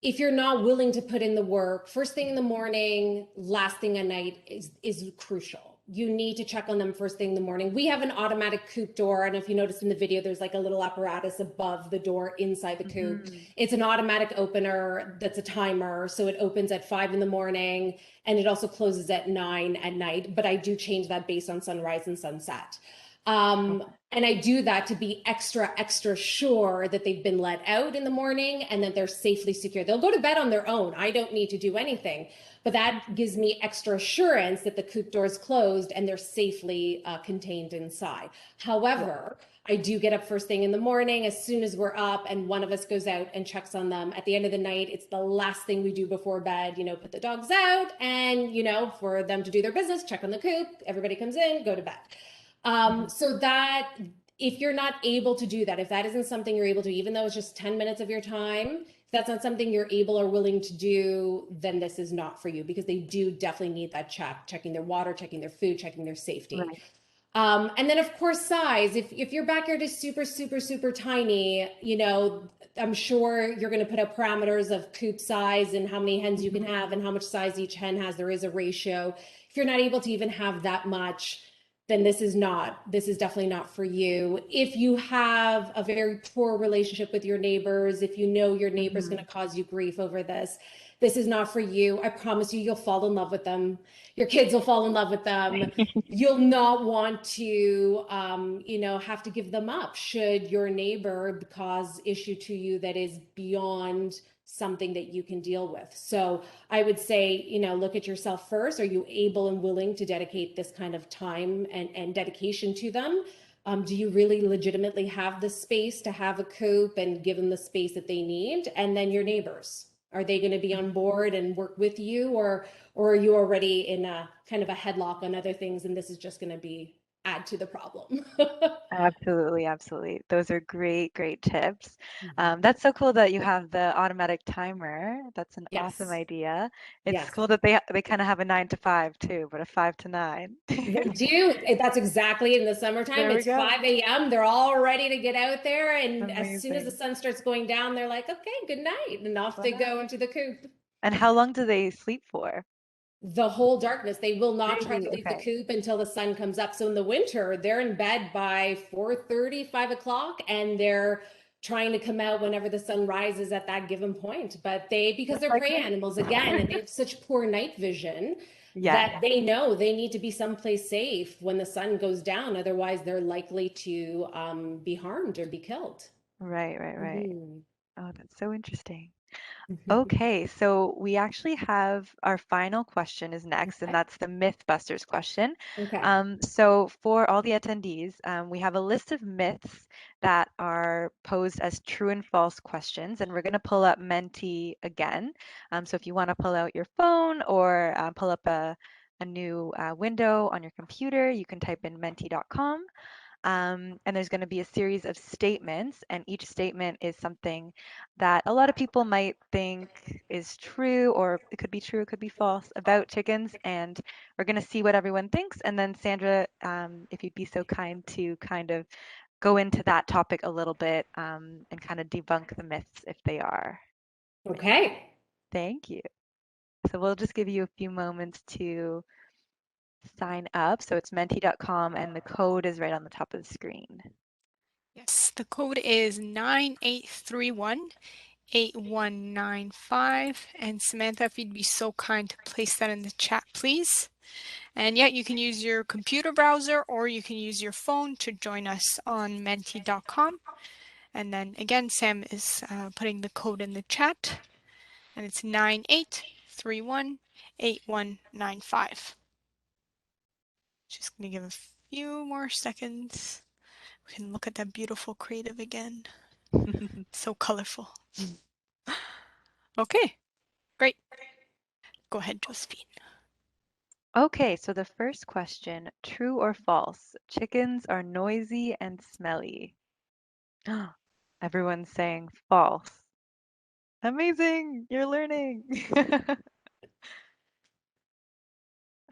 if you're not willing to put in the work, first thing in the morning, last thing at night is crucial. You need to check on them first thing in the morning. We have an automatic coop door. I don't know if you noticed in the video, there's like a little apparatus above the door inside the coop. It's an automatic opener that's a timer. So it opens at 5 in the morning and it also closes at 9 at night. But I do change that based on sunrise and sunset. And I do that to be extra sure that they've been let out in the morning and that they're safely secure. They'll go to bed on their own. I don't need to do anything, but that gives me extra assurance that the coop door is closed and they're safely contained inside. However, I do get up first thing in the morning as soon as we're up and one of us goes out and checks on them. At the end of the night, it's the last thing we do before bed, put the dogs out and, for them to do their business, check on the coop, everybody comes in, go to bed. So that if you're not able to do that, if that isn't something you're able to, even though it's just 10 minutes of your time, if that's not something you're able or willing to do, then this is not for you because they do definitely need that checking their water, checking their food, checking their safety. Right. And then of course, size, if your backyard is super tiny, I'm sure you're going to put up parameters of coop size and how many hens you can have and how much size each hen has. There is a ratio. If you're not able to even have that much, then this is definitely not for you. If you have a very poor relationship with your neighbors, if you know your neighbor's going to cause you grief over this is not for you. I promise you'll fall in love with them. Your kids will fall in love with them. You'll not want to, have to give them up should your neighbor cause issue to you that is beyond something that you can deal with. So I would say, look at yourself first. Are you able and willing to dedicate this kind of time and dedication to them? Do you really legitimately have the space to have a coop and give them the space that they need? And then your neighbors, are they going to be on board and work with you, or are you already in a kind of a headlock on other things and this is just going to add to the problem? Absolutely. Those are great tips. That's so cool that you have the automatic timer. That's an awesome idea. It's cool that they kind of have a 9 to 5 too, but a 5 to 9. They do. That's exactly in the summertime. It's 5 a.m. They're all ready to get out there. And as soon as the sun starts going down, they're like, okay, good night. And off they go into the coop. And how long do they sleep for? The whole darkness. They will not try to leave the coop until the sun comes up. So in the winter, they're in bed by 4:30, 5 o'clock, and they're trying to come out whenever the sun rises at that given point. But because they're prey animals again, and they have such poor night vision that they know they need to be someplace safe when the sun goes down. Otherwise, they're likely to be harmed or be killed. Right. Oh, that's so interesting. Okay, so we actually have our final question is next, and Okay. that's the Mythbusters question. Okay. So for all the attendees, we have a list of myths that are posed as true and false questions, and we're going to pull up Menti again. So if you want to pull out your phone or pull up a new window on your computer, you can type in menti.com. And there's going to be a series of statements, and each statement is something that a lot of people might think is true, or it could be true, it could be false about chickens. And we're going to see what everyone thinks. And then, Sandra, if you'd be so kind to kind of go into that topic a little bit and kind of debunk the myths if they are. Okay. Thank you. So we'll just give you a few moments to sign up. So it's menti.com, and the code is right on the top of the screen. Yes, the code is 9831-8195. And Samantha, if you'd be so kind to place that in the chat, please. And yeah, you can use your computer browser or you can use your phone to join us on menti.com. And then again, Sam is putting the code in the chat, and it's 9831-8195. Just going to give a few more seconds. We can look at that beautiful creative again. So colorful. Okay, great. Go ahead, Josephine. Okay, so the first question, true or false? Chickens are noisy and smelly. Everyone's saying false. Amazing, you're learning.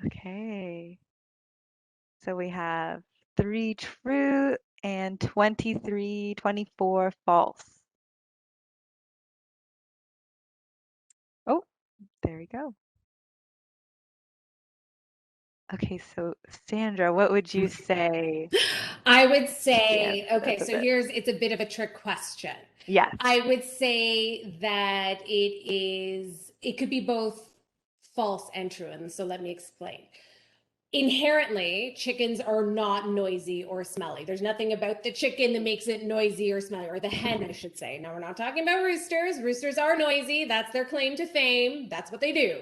Okay, so we have 3 true and 24 false. Oh, there we go. Okay, so Sandra, what would you say? I would The say, answer okay, to so this? it's a bit of a trick question. Yes. I would say that it could be both false and true. And so let me explain. Inherently, chickens are not noisy or smelly. There's nothing about the chicken that makes it noisy or smelly, or the hen, I should say. Now, we're not talking about roosters. Roosters are noisy. That's their claim to fame. That's what they do.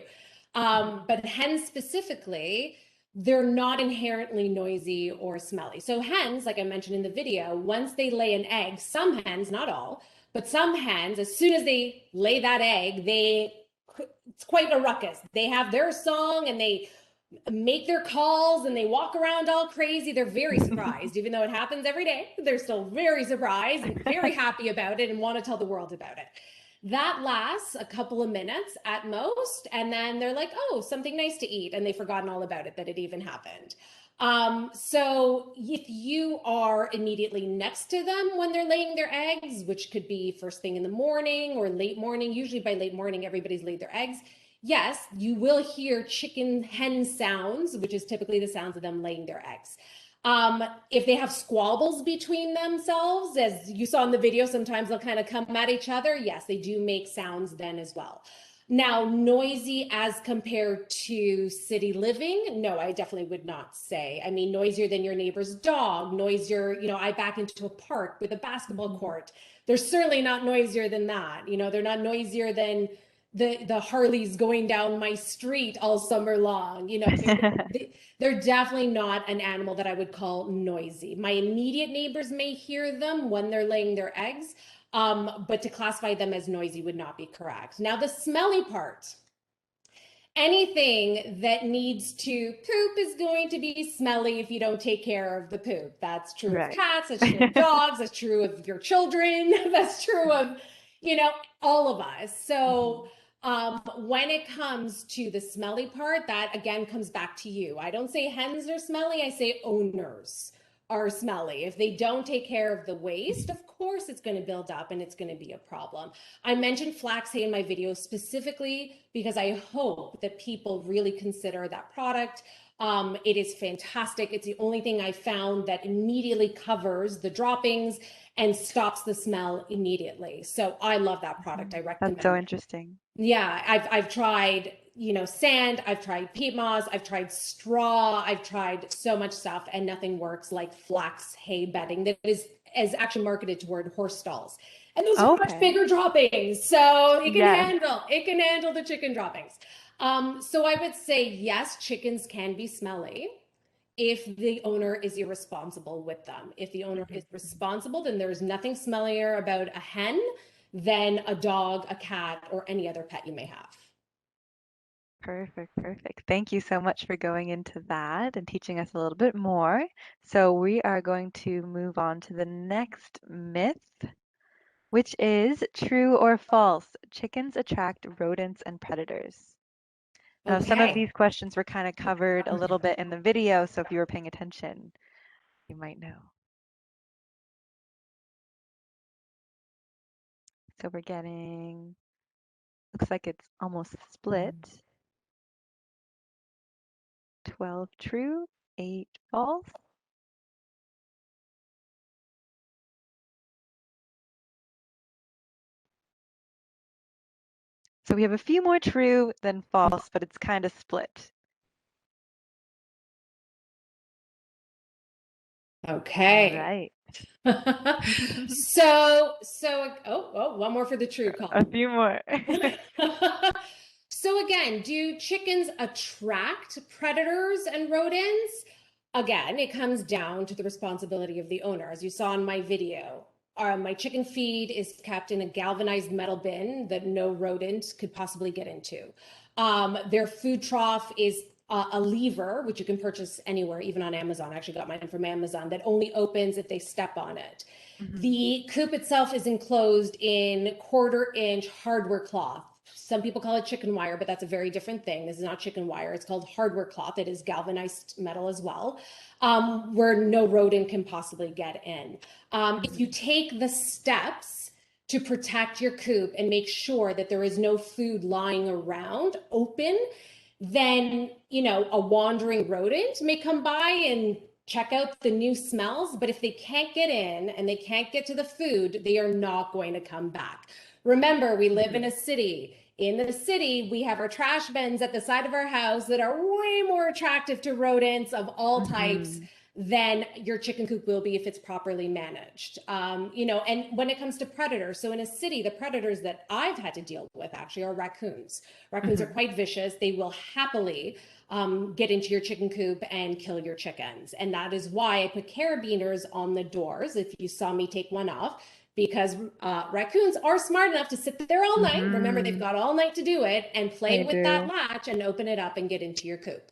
But hens specifically, they're not inherently noisy or smelly. So hens, like I mentioned in the video, once they lay an egg, some hens, not all, but some hens, as soon as they lay that egg, it's quite a ruckus. They have their song and they make their calls and they walk around all crazy. They're very surprised, even though it happens every day. They're still very surprised and very happy about it and want to tell the world about it. That lasts a couple of minutes at most. And then they're like, oh, something nice to eat. And they've forgotten all about it, that it even happened. So if you are immediately next to them when they're laying their eggs, which could be first thing in the morning or late morning, usually by late morning, everybody's laid their eggs. Yes, you will hear chicken hen sounds, which is typically the sounds of them laying their eggs. If they have squabbles between themselves, as you saw in the video, sometimes they'll kind of come at each other. Yes, they do make sounds then as well. Now, noisy as compared to city living, no, I definitely would not say. I mean, noisier than your neighbor's dog, noisier, I back into a park with a basketball court. They're certainly not noisier than that. They're not noisier than the Harleys going down my street all summer long. They're definitely not an animal that I would call noisy. My immediate neighbors may hear them when they're laying their eggs, but to classify them as noisy would not be correct. Now, the smelly part. Anything that needs to poop is going to be smelly if you don't take care of the poop. That's true of cats, that's true of dogs, that's true of your children, that's true of, all of us. So when it comes to the smelly part, that again comes back to you. I don't say hens are smelly, I say owners are smelly. If they don't take care of the waste, of course it's going to build up and it's going to be a problem. I mentioned flax hay in my video specifically because I hope that people really consider that product. It is fantastic. It's the only thing I found that immediately covers the droppings and stops the smell immediately. So I love that product. I recommend it. That's so interesting. Yeah, I've tried, sand, I've tried peat moss, I've tried straw, I've tried so much stuff, and nothing works like flax hay bedding that is actually marketed toward horse stalls. And those are much Okay. bigger droppings. So Yes. it can handle the chicken droppings. So I would say yes, chickens can be smelly if the owner is irresponsible with them. If the owner is responsible, then there's nothing smellier about a hen than a dog, a cat, or any other pet you may have. Perfect, perfect. Thank you so much for going into that and teaching us a little bit more. So we are going to move on to the next myth, which is true or false. Chickens attract rodents and predators. Now, some of Okay. these questions were kind of covered a little bit in the video, so if you were paying attention, you might know. So we're getting, looks like it's almost split. 12 true, 8 false. So we have a few more true than false, but it's kind of split. Okay. All right. One more for the true A column. few more. So again, do chickens attract predators and rodents? Again, it comes down to the responsibility of the owner. As you saw in my video, my chicken feed is kept in a galvanized metal bin that no rodent could possibly get into. Their food trough is a lever, which you can purchase anywhere, even on Amazon. I actually got mine from Amazon, that only opens if they step on it. The coop itself is enclosed in 1/4-inch hardware cloth. Some people call it chicken wire, but that's a very different thing. This is not chicken wire. It's called hardware cloth. It is galvanized metal as well, where no rodent can possibly get in. If you take the steps to protect your coop and make sure that there is no food lying around open, then, a wandering rodent may come by and check out the new smells, but if they can't get in and they can't get to the food, they are not going to come back. Remember, we live in a city. In the city, we have our trash bins at the side of our house that are way more attractive to rodents of all types than your chicken coop will be if it's properly managed. And when it comes to predators, so in a city, the predators that I've had to deal with actually are raccoons. Raccoons are quite vicious. They will happily get into your chicken coop and kill your chickens. And that is why I put carabiners on the doors. If you saw me take one off, because raccoons are smart enough to sit there all night. Remember, they've got all night to do it and play with that latch and open it up and get into your coop.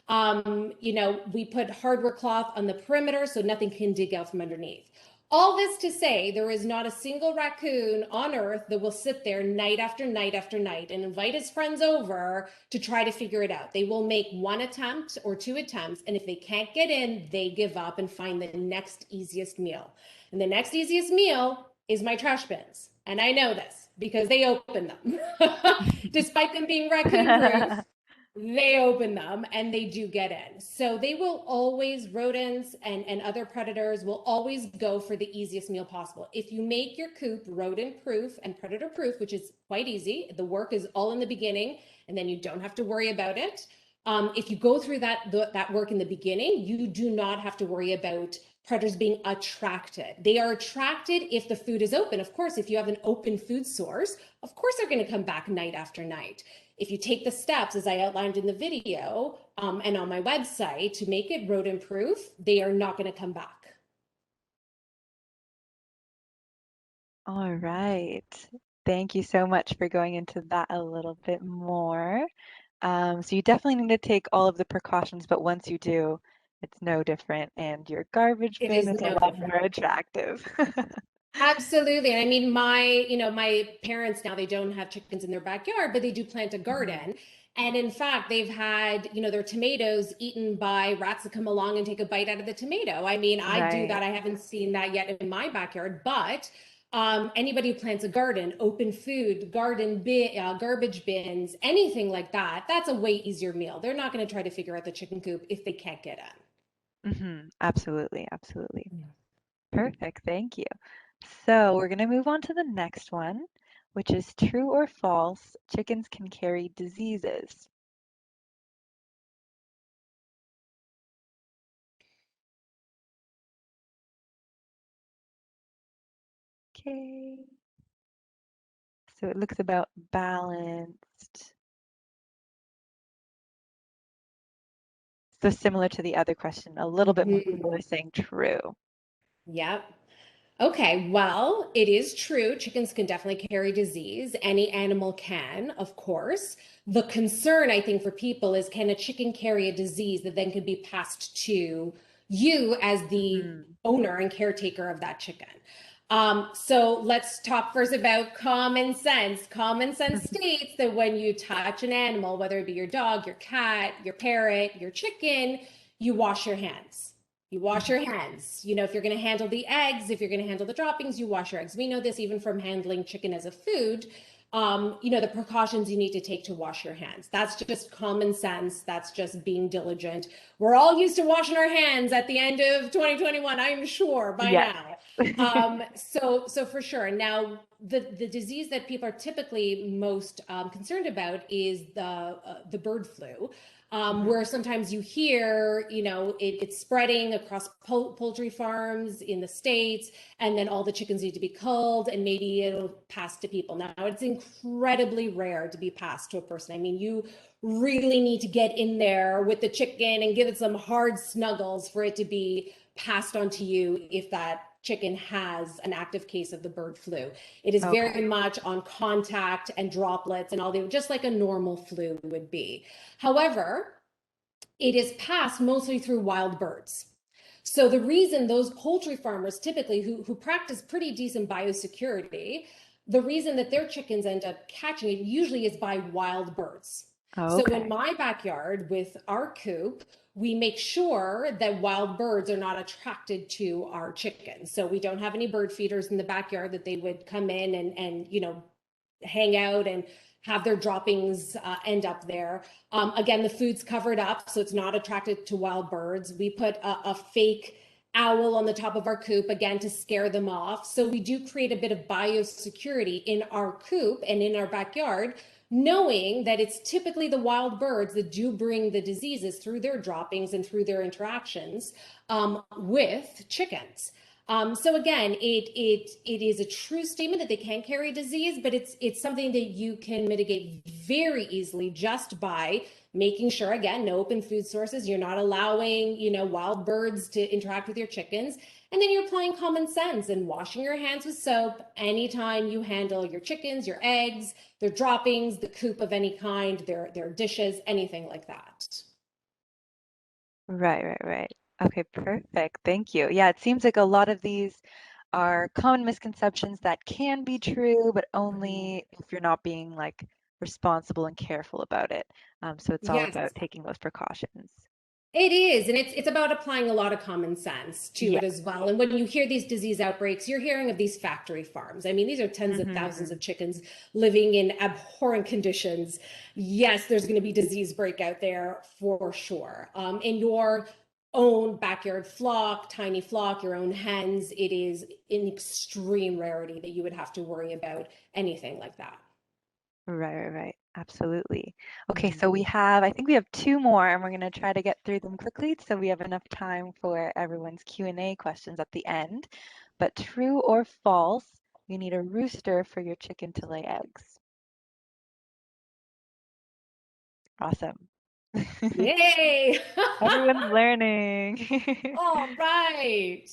We put hardware cloth on the perimeter so nothing can dig out from underneath. All this to say, there is not a single raccoon on earth that will sit there night after night after night and invite his friends over to try to figure it out. They will make one attempt or two attempts, and if they can't get in, they give up and find the next easiest meal. And the next easiest meal is my trash bins. And I know this because they open them. Despite them being raccoon proof, they open them and they do get in. So they will always, rodents and other predators will always go for the easiest meal possible. If you make your coop rodent proof and predator proof, which is quite easy, the work is all in the beginning and then you don't have to worry about it. If you go through that work in the beginning, you do not have to worry about predators being attracted. They are attracted if the food is open. Of course, if you have an open food source, of course they're going to come back night after night. If you take the steps, as I outlined in the video and on my website, to make it rodent proof, they are not going to come back. All right. Thank you so much for going into that a little bit more. So you definitely need to take all of the precautions, but once you do, it's no different, and your garbage bin is a lot more attractive. Absolutely. And I mean, my parents now, they don't have chickens in their backyard, but they do plant a garden. And in fact, they've had, their tomatoes eaten by rats that come along and take a bite out of the tomato. I mean, I do that. I haven't seen that yet in my backyard, but anybody who plants a garden, open food, garbage bins, anything like that, that's a way easier meal. They're not going to try to figure out the chicken coop if they can't get in. Absolutely, absolutely. Perfect, thank you. So we're going to move on to the next one, which is true or false, chickens can carry diseases. Okay. So it looks about balanced. So similar to the other question, a little bit more people are saying true. Yep. Okay, well, it is true. Chickens can definitely carry disease. Any animal can, of course. The concern, I think, for people is, can a chicken carry a disease that then could be passed to you as the owner and caretaker of that chicken? So let's talk first about common sense. Common sense states that when you touch an animal, whether it be your dog, your cat, your parrot, your chicken, you wash your hands. You wash your hands. You know, if you're going to handle the eggs, if you're going to handle the droppings, you wash your eggs. We know this even from handling chicken as a food. You know, the precautions you need to take to wash your hands. That's just common sense. That's just being diligent. We're all used to washing our hands at the end of 2021, I'm sure by now. So for sure. Now, the disease that people are typically most concerned about is the bird flu. Where sometimes you hear, you know, it's spreading across poultry farms in the States, and then all the chickens need to be culled, and maybe it'll pass to people. Now, it's incredibly rare to be passed to a person. I mean, you really need to get in there with the chicken and give it some hard snuggles for it to be passed on to you if that chicken has an active case of the bird flu. It is very much on contact and droplets and all the, just like a normal flu would be. However, it is passed mostly through wild birds. So the reason those poultry farmers typically who practice pretty decent biosecurity, the reason that their chickens end up catching it usually is by wild birds. So in my backyard with our coop, we make sure that wild birds are not attracted to our chickens. So we don't have any bird feeders in the backyard that they would come in and you know, hang out and have their droppings end up there. Again, the food's covered up, so it's not attracted to wild birds. We put a fake owl on the top of our coop, again, to scare them off. So we do create a bit of biosecurity in our coop and in our backyard, knowing that it's typically the wild birds that do bring the diseases through their droppings and through their interactions with chickens. So again, it is a true statement that they can carry disease, but it's something that you can mitigate very easily just by making sure, again, no open food sources. You're not allowing, you know, wild birds to interact with your chickens. And then you're applying common sense and washing your hands with soap anytime you handle your chickens, your eggs, their droppings, the coop of any kind, their dishes, anything like that. Right. Okay, perfect. Thank you. Yeah, it seems like a lot of these are common misconceptions that can be true, but only if you're not being like responsible and careful about it. So it's all about taking those precautions. It is, and it's about applying a lot of common sense to it as well. And when you hear these disease outbreaks, you're hearing of these factory farms. I mean, these are tens of thousands of chickens living in abhorrent conditions. Yes, there's going to be disease breakout there for sure. In your own backyard flock, tiny flock, your own hens, it is an extreme rarity that you would have to worry about anything like that. Right. Absolutely. Okay, so I think we have two more, and we're going to try to get through them quickly so we have enough time for everyone's Q&A questions at the end. But true or false, you need a rooster for your chicken to lay eggs. Awesome. Yay! Everyone's learning. All right.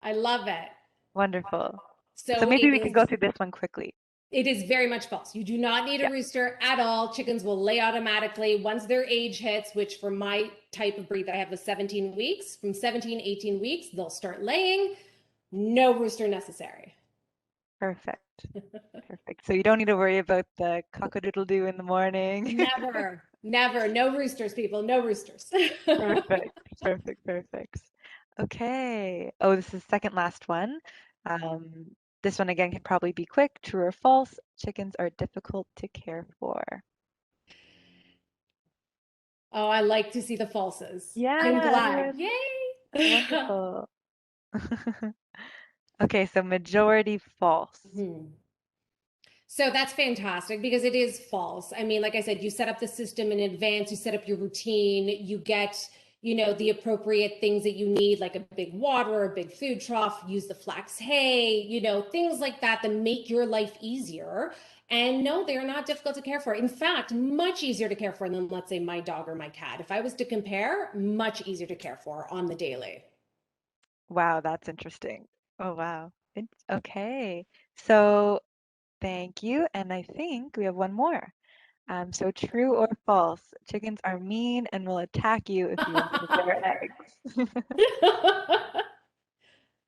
I love it. Wonderful. So So maybe we can go through this one quickly. It is very much false. You do not need a rooster at all. Chickens will lay automatically once their age hits, which for my type of breed that I have is 17 weeks. From 17, 18 weeks, they'll start laying. No rooster necessary. Perfect. So you don't need to worry about the cock-a-doodle-doo in the morning. Never. No roosters, people. No roosters. Perfect. Okay. Oh, this is the second last one. This one again can probably be quick. True or false? Chickens are difficult to care for. Oh, I like to see the falses. Yeah, I'm glad. Yay! Wonderful. Okay, so majority false. So that's fantastic because it is false. I mean, like I said, you set up the system in advance, you set up your routine, you get, you know, the appropriate things that you need, like a big water, a big food trough, use the flax hay, you know, things like that that make your life easier. And no, they're not difficult to care for. In fact, much easier to care for than, let's say, my dog or my cat. If I was to compare, much easier to care for on the daily. Wow, that's interesting. Oh, wow. Okay. So thank you. And I think we have one more. So true or false, chickens are mean and will attack you if you remove their eggs.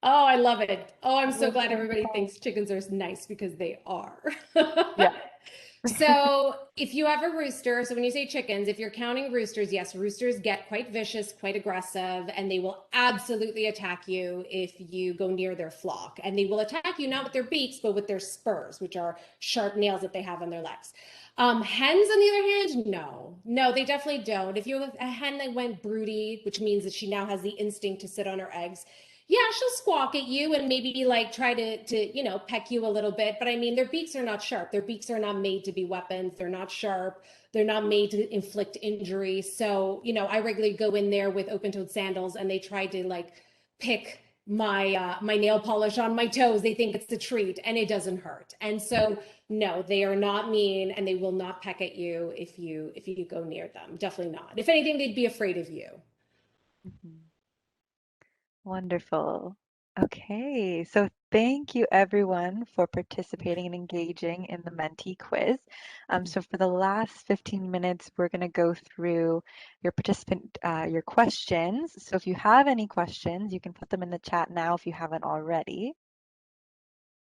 Oh, I love it. Oh, I'm so True glad or everybody false? thinks chickens are nice because they are. Yeah. So if you have a rooster, so when you say chickens, if you're counting roosters, yes, roosters get quite vicious, quite aggressive, and they will absolutely attack you if you go near their flock. And they will attack you not with their beaks, but with their spurs, which are sharp nails that they have on their legs. Hens, on the other hand, no, they definitely don't. If you have a hen that went broody, which means that she now has the instinct to sit on her eggs, yeah, she'll squawk at you and maybe like try to you know, peck you a little bit. But I mean, their beaks are not sharp. Their beaks are not made to be weapons. They're not sharp. They're not made to inflict injury. So, you know, I regularly go in there with open-toed sandals and they try to like pick my nail polish on my toes. They think it's a treat and it doesn't hurt. And so no, they are not mean and they will not peck at you if you go near them. Definitely not. If anything, they'd be afraid of you. Mhm. Wonderful. Okay, so thank you everyone for participating and engaging in the Mentee quiz. So for the last 15 minutes, we're going to go through your questions. So if you have any questions, you can put them in the chat now if you haven't already.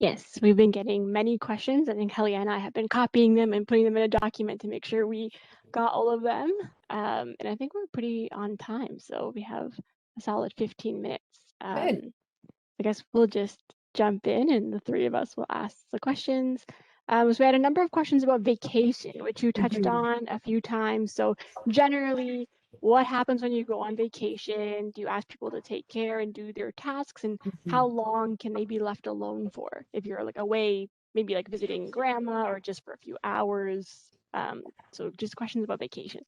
Yes, we've been getting many questions. I think Kelly and I have been copying them and putting them in a document to make sure we got all of them. And I think we're pretty on time. So we have a solid 15 minutes. Good. I guess we'll just jump in and the three of us will ask the questions. So we had a number of questions about vacation, which you touched on a few times. So generally, what happens when you go on vacation? Do you ask people to take care and do their tasks? And how long can they be left alone for if you're like away, maybe like visiting grandma or just for a few hours? So just questions about vacation.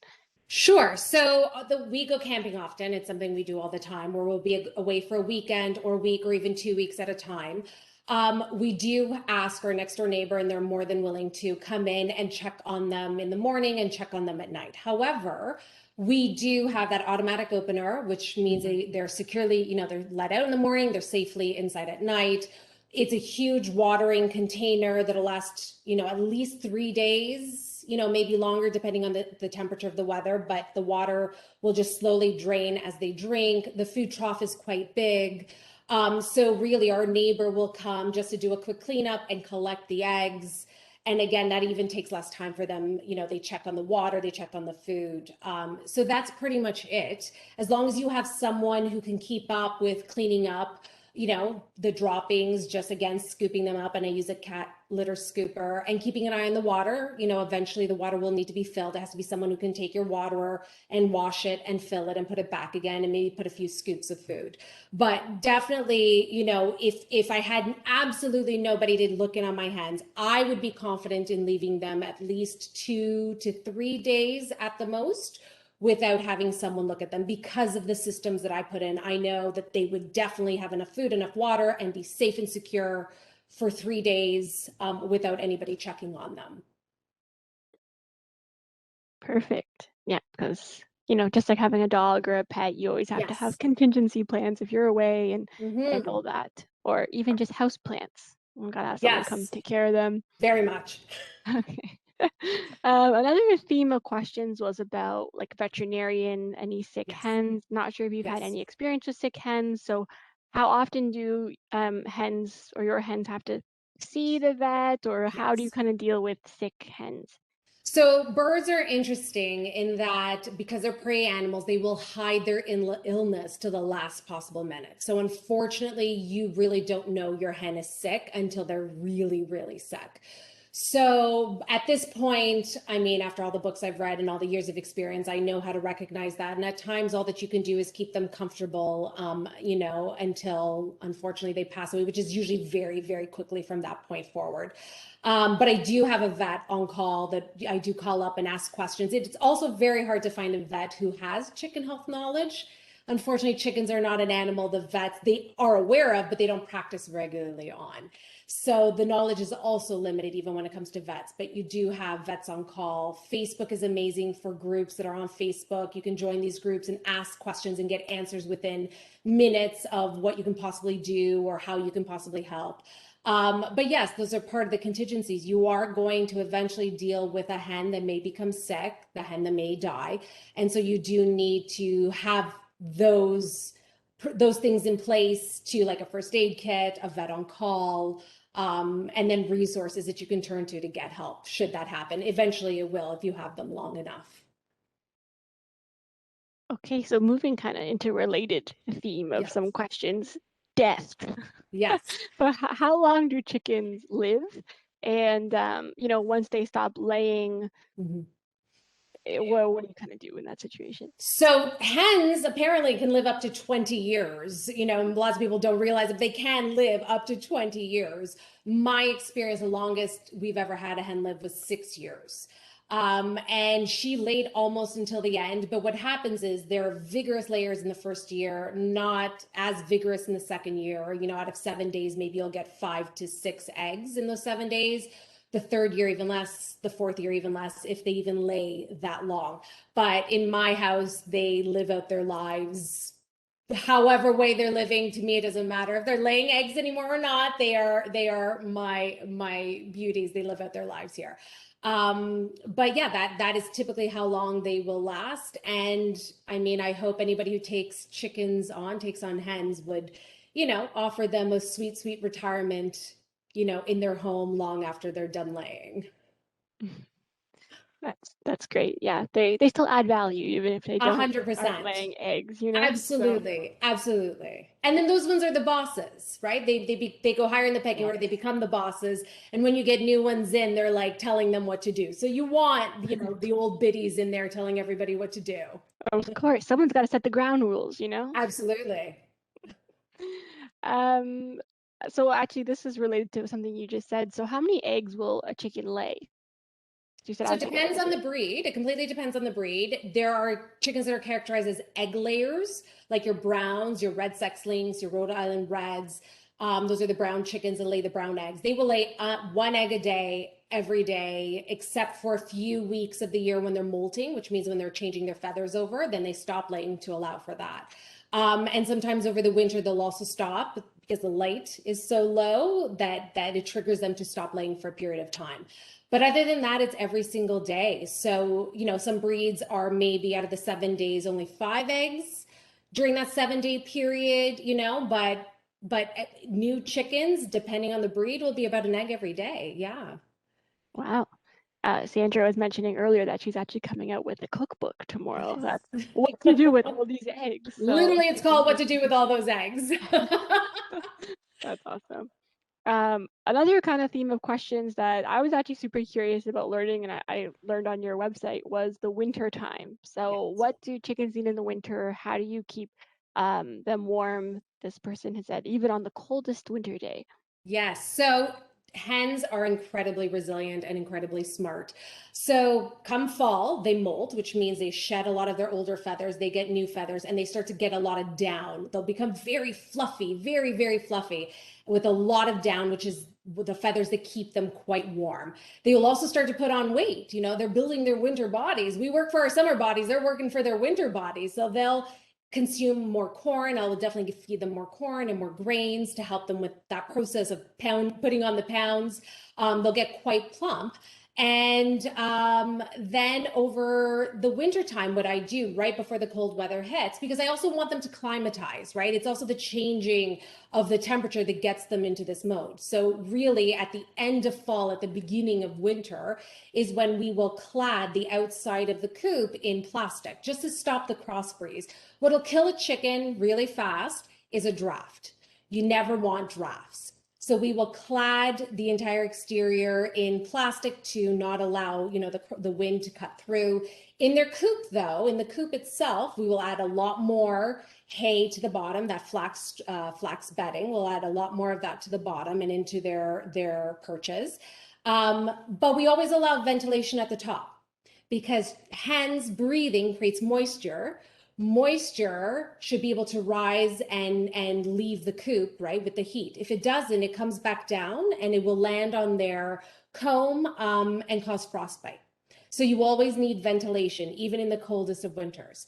Sure. So we go camping often. It's something we do all the time where we'll be away for a weekend or week or even 2 weeks at a time. We do ask our next door neighbor, and they're more than willing to come in and check on them in the morning and check on them at night. However, we do have that automatic opener, which means they're securely, you know, they're let out in the morning, they're safely inside at night. It's a huge watering container that'll last, you know, at least 3 days, you know, maybe longer depending on the temperature of the weather, but the water will just slowly drain as they drink. The food trough is quite big. So really our neighbor will come just to do a quick cleanup and collect the eggs. And again, that even takes less time for them. You know, they check on the water, they check on the food. So that's pretty much it. As long as you have someone who can keep up with cleaning up, you know, the droppings, just again, scooping them up. And I use a cat litter scooper and keeping an eye on the water. You know, eventually the water will need to be filled. It has to be someone who can take your waterer and wash it and fill it and put it back again and maybe put a few scoops of food. But definitely, you know, if I had absolutely nobody to look in on my hens, I would be confident in leaving them at least 2 to 3 days at the most, without having someone look at them. Because of the systems that I put in, I know that they would definitely have enough food, enough water, and be safe and secure for 3 days without anybody checking on them. Perfect. Yeah, because, you know, just like having a dog or a pet, you always have to have Yes. contingency plans if you're away and all that, or even just house plants. You gotta have someone come Yes, take care of them. very much. Okay. Another theme of questions was about like veterinarian, any sick Yes. hens. Not sure if you've had Yes. any experience with sick hens. So how often do hens or your hens have to see the vet, or how do you Yes. kind of deal with sick hens? So birds are interesting in that because they're prey animals, they will hide their illness to the last possible minute. So unfortunately, you really don't know your hen is sick until they're really, really sick. So at this point, I mean, after all the books I've read and all the years of experience, I know how to recognize that. And at times, all that you can do is keep them comfortable, you know, until unfortunately they pass away, which is usually very, very quickly from that point forward. But I do have a vet on call that I do call up and ask questions. It's also very hard to find a vet who has chicken health knowledge. Unfortunately, chickens are not an animal the vets, they are aware of, but they don't practice regularly on. So the knowledge is also limited even when it comes to vets, but you do have vets on call. Facebook is amazing for groups that are on Facebook. You can join these groups and ask questions and get answers within minutes of what you can possibly do or how you can possibly help. But yes, those are part of the contingencies. You are going to eventually deal with a hen that may become sick, the hen that may die. And so you do need to have those things in place to, like a first aid kit, a vet on call, and then resources that you can turn to get help should that happen. Eventually it will if you have them long enough. Okay, so moving kind of into related theme of some questions, death. Yes. So how long do chickens live? And you know, once they stop laying, what do you kind of do in that situation? So hens apparently can live up to 20 years. You know, lots of people don't realize that they can live up to 20 years. My experience, the longest we've ever had a hen live was 6 years. And she laid almost until the end. But what happens is they're vigorous layers in the first year, not as vigorous in the second year. You know, out of 7 days, maybe you'll get 5 to 6 eggs in those 7 days. The third year, even less, the fourth year, even less, if they even lay that long. But in my house, they live out their lives however way they're living. To me, it doesn't matter if they're laying eggs anymore or not. They are my beauties. They live out their lives here. But yeah, that is typically how long they will last. And I mean, I hope anybody who takes on hens would, you know, offer them a sweet, sweet retirement, you know, in their home long after they're done laying. That's great. Yeah, they still add value even if they don't 100%. aren't laying eggs, you know? Absolutely. So. Absolutely. And then those ones are the bosses, right? They go higher in the pecking order, they become the bosses. And when you get new ones in, they're like telling them what to do. So you want, you know, the old biddies in there telling everybody what to do. Of course, someone's got to set the ground rules, you know? Absolutely. So actually this is related to something you just said. So how many eggs will a chicken lay? You said So it depends on the breed. It completely depends on the breed. There are chickens that are characterized as egg layers, like your browns, your red sex-links, your Rhode Island Reds. Those are the brown chickens that lay the brown eggs. They will lay 1 egg a day, every day, except for a few weeks of the year when they're molting, which means when they're changing their feathers over, then they stop laying to allow for that. And sometimes over the winter, they'll also stop because the light is so low that it triggers them to stop laying for a period of time. But other than that, it's every single day. So, you know, some breeds are maybe out of the 7 days, only 5 eggs during that 7-day period, you know, but new chickens, depending on the breed, will be about an egg every day. Yeah. Wow. Sandra was mentioning earlier that she's actually coming out with a cookbook tomorrow. That's what to do with all these eggs. So. Literally, it's called What to Do with All Those Eggs. That's awesome. Another kind of theme of questions that I was actually super curious about learning, and I learned on your website, was the winter time. So yes. What do chickens need in the winter? How do you keep them warm? This person has said, even on the coldest winter day. Yes. So hens are incredibly resilient and incredibly smart. So come fall, they molt, which means they shed a lot of their older feathers, they get new feathers, and they start to get a lot of down. They'll become very fluffy, very, very fluffy with a lot of down, which is the feathers that keep them quite warm. They will also start to put on weight. You know, they're building their winter bodies. We work for our summer bodies. They're working for their winter bodies. So they'll consume more corn. I will definitely feed them more corn and more grains to help them with that process of putting on the pounds. They'll get quite plump. And then over the winter time, what I do right before the cold weather hits, because I also want them to climatize, right? It's also the changing of the temperature that gets them into this mode. So really at the end of fall, at the beginning of winter is when we will clad the outside of the coop in plastic, just to stop the cross breeze. What'll kill a chicken really fast is a draft. You never want drafts. So we will clad the entire exterior in plastic to not allow, the wind to cut through. In their coop, though, in the coop itself, we will add a lot more hay to the bottom, that flax bedding. We'll add a lot more of that to the bottom and into their perches. But we always allow ventilation at the top because hens breathing creates moisture. Moisture should be able to rise and leave the coop, right, with the heat. If it doesn't, it comes back down and it will land on their comb and cause frostbite. So you always need ventilation, even in the coldest of winters.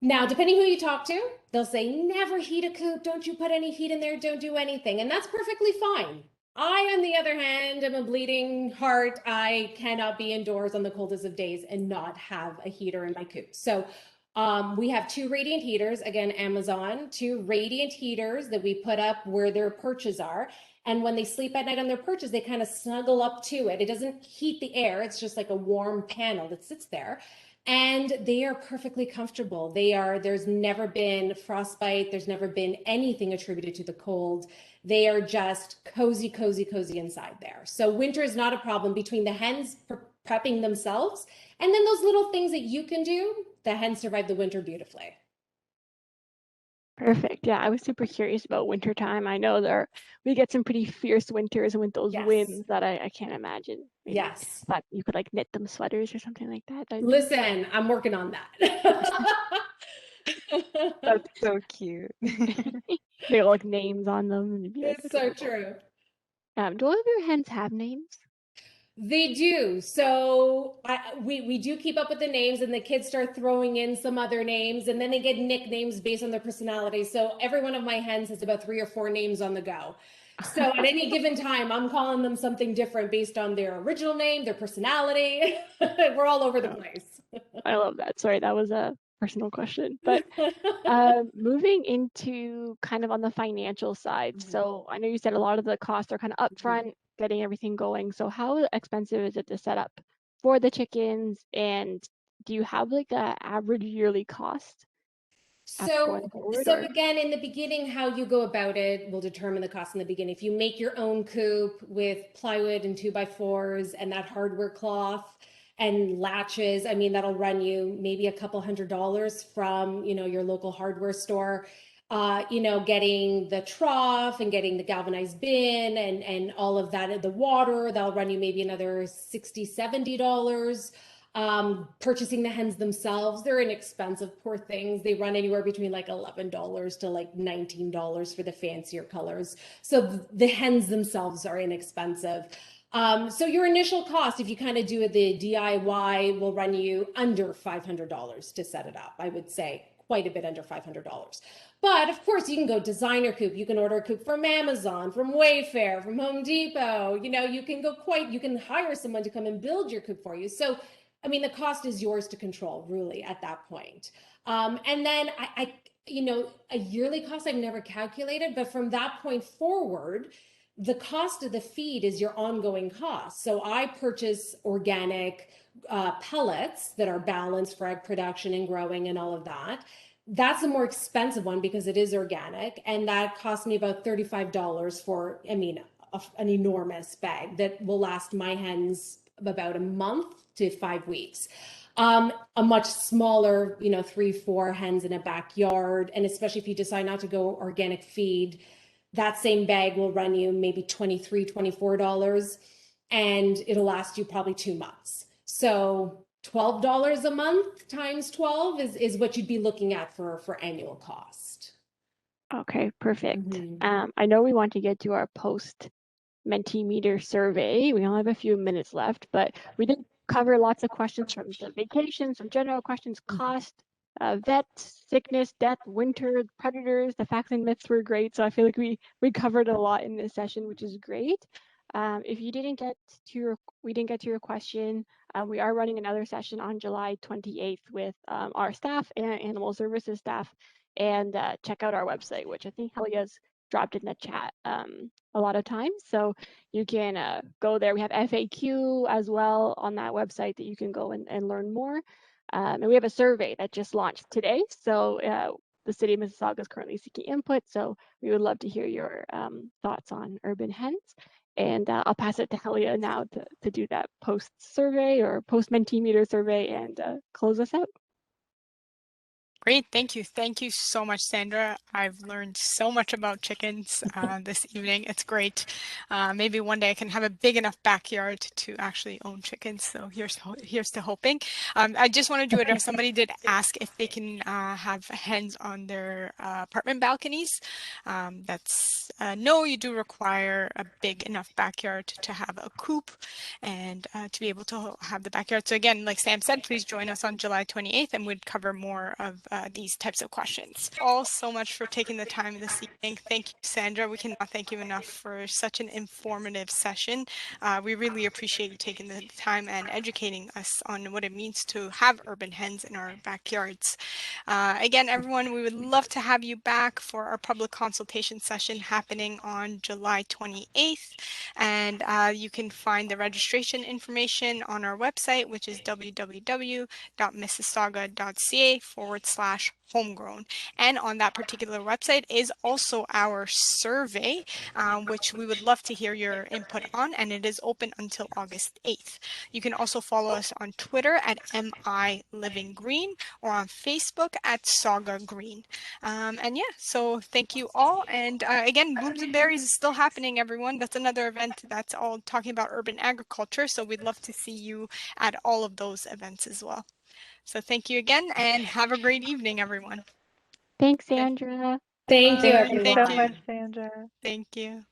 Now, depending who you talk to, they'll say, never heat a coop. Don't you put any heat in there. Don't do anything. And that's perfectly fine. I, on the other hand, am a bleeding heart. I cannot be indoors on the coldest of days and not have a heater in my coop. So we have 2 radiant heaters, again, Amazon, 2 radiant heaters that we put up where their perches are. And when they sleep at night on their perches, they kind of snuggle up to it. It doesn't heat the air. It's just like a warm panel that sits there. And they are perfectly comfortable. There's never been frostbite. There's never been anything attributed to the cold. They are just cozy, cozy, cozy inside there. So winter is not a problem between the hens prepping themselves and then those little things that you can do. The hens survive the winter beautifully. Perfect. Yeah, I was super curious about winter time. I know we get some pretty fierce winters and with those Yes. winds that I can't imagine. Maybe Yes. thought you could like knit them sweaters or something like that. Listen, I'm working on that. That's so cute. They all like names on them. And be It's so true. Do all of your hens have names? They do. So we do keep up with the names, and the kids start throwing in some other names, and then they get nicknames based on their personality. So every one of my hens has about 3 or 4 names on the go. So at any given time, I'm calling them something different based on their original name, their personality. We're all over the place. I love that. Sorry, that was a personal question. But moving into kind of on the financial side. So I know you said a lot of the costs are kind of upfront, getting everything going. So how expensive is it to set up for the chickens? And do you have like a average yearly cost? So again, in the beginning, how you go about it will determine the cost in the beginning. If you make your own coop with plywood and 2x4s and that hardware cloth and latches, I mean, that'll run you maybe a couple $100 from, your local hardware store. Getting the trough and getting the galvanized bin and all of that, the water, that'll run you maybe another $60, $70. Purchasing the hens themselves, they're inexpensive, poor things. They run anywhere between like $11 to like $19 for the fancier colors. So the hens themselves are inexpensive. So your initial cost, if you kind of do the DIY, will run you under $500 to set it up. I would say quite a bit under $500. But of course, you can go designer coop. You can order a coop from Amazon, from Wayfair, from Home Depot. You can hire someone to come and build your coop for you. So, I mean, the cost is yours to control, really, at that point. And then a yearly cost I've never calculated, but from that point forward, the cost of the feed is your ongoing cost. So I purchase organic pellets that are balanced for egg production and growing and all of that. That's a more expensive one because it is organic, and that cost me about $35 for, an enormous bag that will last my hens about a month to 5 weeks. A much smaller, 3-4 hens in a backyard, and especially if you decide not to go organic feed, that same bag will run you maybe $23, $24, and it'll last you probably 2 months. So $12 a month times 12 is what you'd be looking at for annual cost. Okay, perfect. I know we want to get to our post Mentimeter survey. We only have a few minutes left, but we did cover lots of questions from the vacation, some general questions, cost, vet, sickness, death, winter, predators. The facts and myths were great, so I feel like we covered a lot in this session, which is great. If you didn't get to your question, we are running another session on July 28th with our staff and animal services staff, and check out our website, which I think Helia's dropped in the chat a lot of times. So you can go there. We have FAQ as well on that website that you can go and learn more. And we have a survey that just launched today. So the city of Mississauga is currently seeking input. So we would love to hear your thoughts on urban hens. And I'll pass it to Helia now to do that post survey or post Mentee meter survey and close us out. Great, thank you. Thank you so much, Sandra. I've learned so much about chickens this evening. It's great. Maybe one day I can have a big enough backyard to actually own chickens. So here's to hoping. I just wanted to address, somebody did ask if they can have hens on their apartment balconies. That's no, you do require a big enough backyard to have a coop and to be able to have the backyard. So again, like Sam said, please join us on July 28th and we'd cover more of these types of questions. All so much for taking the time this evening. Thank you, Sandra. We cannot thank you enough for such an informative session. We really appreciate you taking the time and educating us on what it means to have urban hens in our backyards. Again, everyone, we would love to have you back for our public consultation session happening on July 28th. And you can find the registration information on our website, which is www.mississauga.ca/homegrown. And on that particular website is also our survey, which we would love to hear your input on, and it is open until August 8th. You can also follow us on Twitter at MILivingGreen or on Facebook at Saga Green. And yeah, so thank you all. And again, Blooms and Berries is still happening, everyone. That's another event that's all talking about urban agriculture. So we'd love to see you at all of those events as well. So thank you again and have a great evening, everyone. Thanks, Sandra. Thank you, Thank you everyone. so much, Sandra. Thank you.